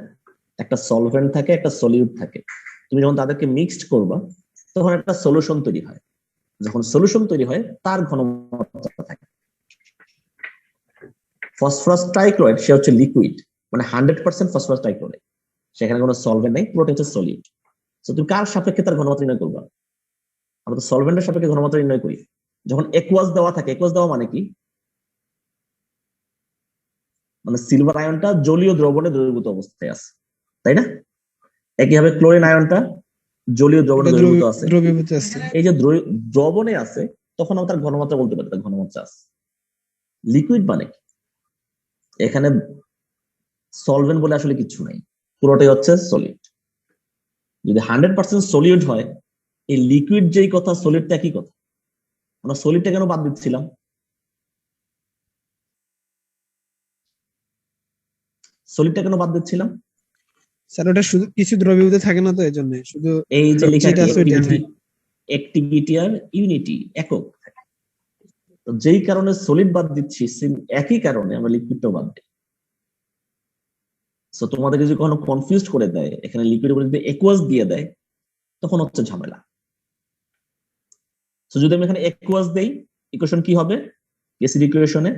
একটা সলভেন্ট থাকে, একটা সলিউট থাকে। তুমি যখন তাদেরকে মিক্সড করবা তখন একটা সলিউশন তৈরি হয়, যখন সলিউশন তৈরি হয় তার ঘনমাত্রা থাকে। ফসফরাস ট্রাইক্লোরাইড সে হচ্ছে লিকুইড, মানে 100% ফসফরাস ট্রাইক্লোরাইড, সেখানে কোনো সলভেন্ট নাই, পুরোটা হচ্ছে সলিড। তো তুমি কার সাপেক্ষে তার ঘনমাত্রা নির্ণয় করবা? আমরা তো সলভেন্টের সাপেক্ষে ঘনমাত্রা নির্ণয় করি। যখন অ্যাকুয়াস দেওয়া থাকে, অ্যাকুয়াস দেওয়া মানে কি? মানে সিলভার আয়নটা জলীয় দ্রবণে দ্রবীভূত অবস্থায় আছে, তাই না? একইভাবে ক্লোরিন আয়নটা জলীয় দ্রবণে দ্রবীভূত আছে। এই যে দ্রবণে আছে, তখন আমরা তার ঘনমাত্রা বলতে পারি, তার ঘনমাত্রা আছে। লিকুইড মানে কি? এখানে সলভেন্ট বলে আসলে কিছু নাই, পুরোটাই হচ্ছে সলিড। যদি 100% সলিড হয়, এই লিকুইড যেই কথা, সলিডটা একই কথা। আমরা সলিডটা কেন বাদ দিচ্ছিলাম? সলিডটা কেন বাদ দিচ্ছিলাম? স্যার ওটা শুধু কিছু দ্রবীভূত থাকে না, তো এই জন্য শুধু এই যে লেখা অ্যাক্টিভিটি আর ইউনিটি একক থাকে, তো যেই কারণে সলিড বাদ দিচ্ছি, একই কারণে আমরা লিকুইডটাও বাদ দিই। সো তোমাদেরকে যদি কখনো কনফিউজ করে দেয়, এখানে লিকুইড বলে যদি অ্যাকুয়াস দিয়ে দেয়, তখন হচ্ছে ঝামেলা। তো যদি আমি এখানে একুয়াস দেই, ইকুয়েশন কি হবে কেসির ইকুয়েশনে?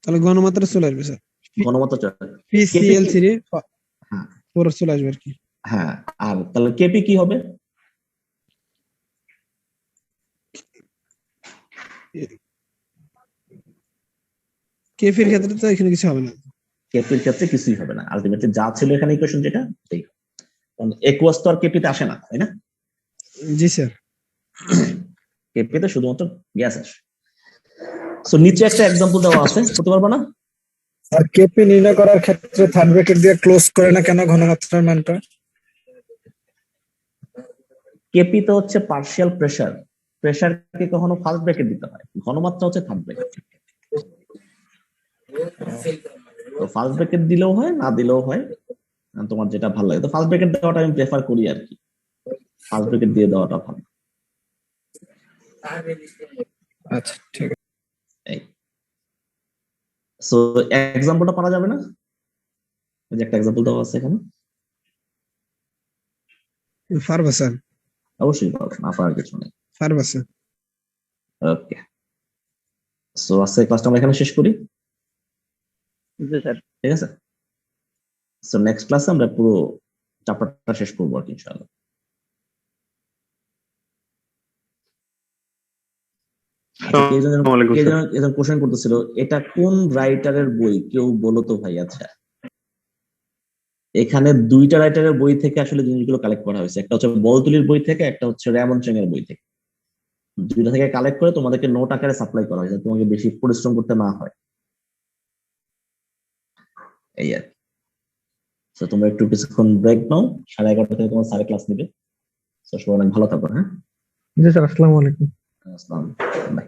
তাহলে ঘনমাত্রা চলে আসবে স্যার, ঘনমাত্রা চলে PCl3 হ্যাঁ 4 চলে আসবে আর কি। হ্যাঁ, আর তাহলে কেপি কি হবে? কেফির ক্ষেত্রে তো এখানে কিছু হবে না। কেপির ক্ষেত্রে কিছুই হবে না, আলটিমেটলি যা ছিল এখানে ইকুয়েশন যেটা সেই। কারণ একুয়াস তো আর কেপিতে আসে না, তাই না? জি স্যার। কেপিতে শুধুমাত্র গ্যাস আসে। সো নিচে একটা এক্সাম্পল দেওয়া আছে, করতে পারবা না? আর কেপি নির্ণয় করার ক্ষেত্রে থার্ড ব্র্যাকেট দিয়ে ক্লোজ করে না কেন ঘনমাত্রার মানটা? কেপি তো হচ্ছে পার্শিয়াল প্রেসার, প্রেসারকে কখনো ফার্স্ট ব্র্যাকেট দিতে হয়, ঘনমাত্রা হচ্ছে থার্ড ব্র্যাকেট। তো ফার্স্ট ব্র্যাকেট দিলেও হয়, না দিলেও হয়, তোমার যেটা ভালো লাগে। তো ফার্স্ট ব্র্যাকেট দেওয়াটা আমি প্রেফার করি আর কি, ফার্স্ট ব্র্যাকেট দিয়ে দেওয়াটা ভালো। আচ্ছা ঠিক আছে। এই সো এক্সাম্পলটা পারা যাবে না? এই যে একটা এক্সাম্পল দেওয়া আছে এখানে, পারবা স্যার? অবশ্যই পারবো, না পারার কিছু নেই। পারবা স্যার। ওকে, সো আজকে ক্লাসটা আমরা এখানে শেষ করি, জি স্যার। ঠিক আছে? সো নেক্সট ক্লাসে আমরা পুরো চ্যাপ্টারটা শেষ করবো আর কি ইনশাআল্লাহ। কোশ্চেন করতেছিল, এটা কোন রাইটারের বই কেউ বলো তো ভাই। আচ্ছা, এখানে দুইটা রাইটারের বই থেকে আসলে জিনিসগুলো কালেক্ট করা হয়েছে, একটা হচ্ছে বলতুলির বই থেকে, একটা হচ্ছে রেমন চেং এর বই থেকে। দুইটা থেকে কালেক্ট করে তোমাদেরকে নোট আকারে সাপ্লাই করা হয়েছে, তোমাকে বেশি পরিশ্রম করতে না হয়, এই আর কি। তো তোমরা একটু কিছুক্ষণ ব্রেক নাও, 11:30 থেকে তোমার স্যার ক্লাস নেবে। তো সবাই অনেক ভালো থাকো। হ্যাঁ, জি স্যার, আসসালামু আলাইকুম। আসসালাম, বাই।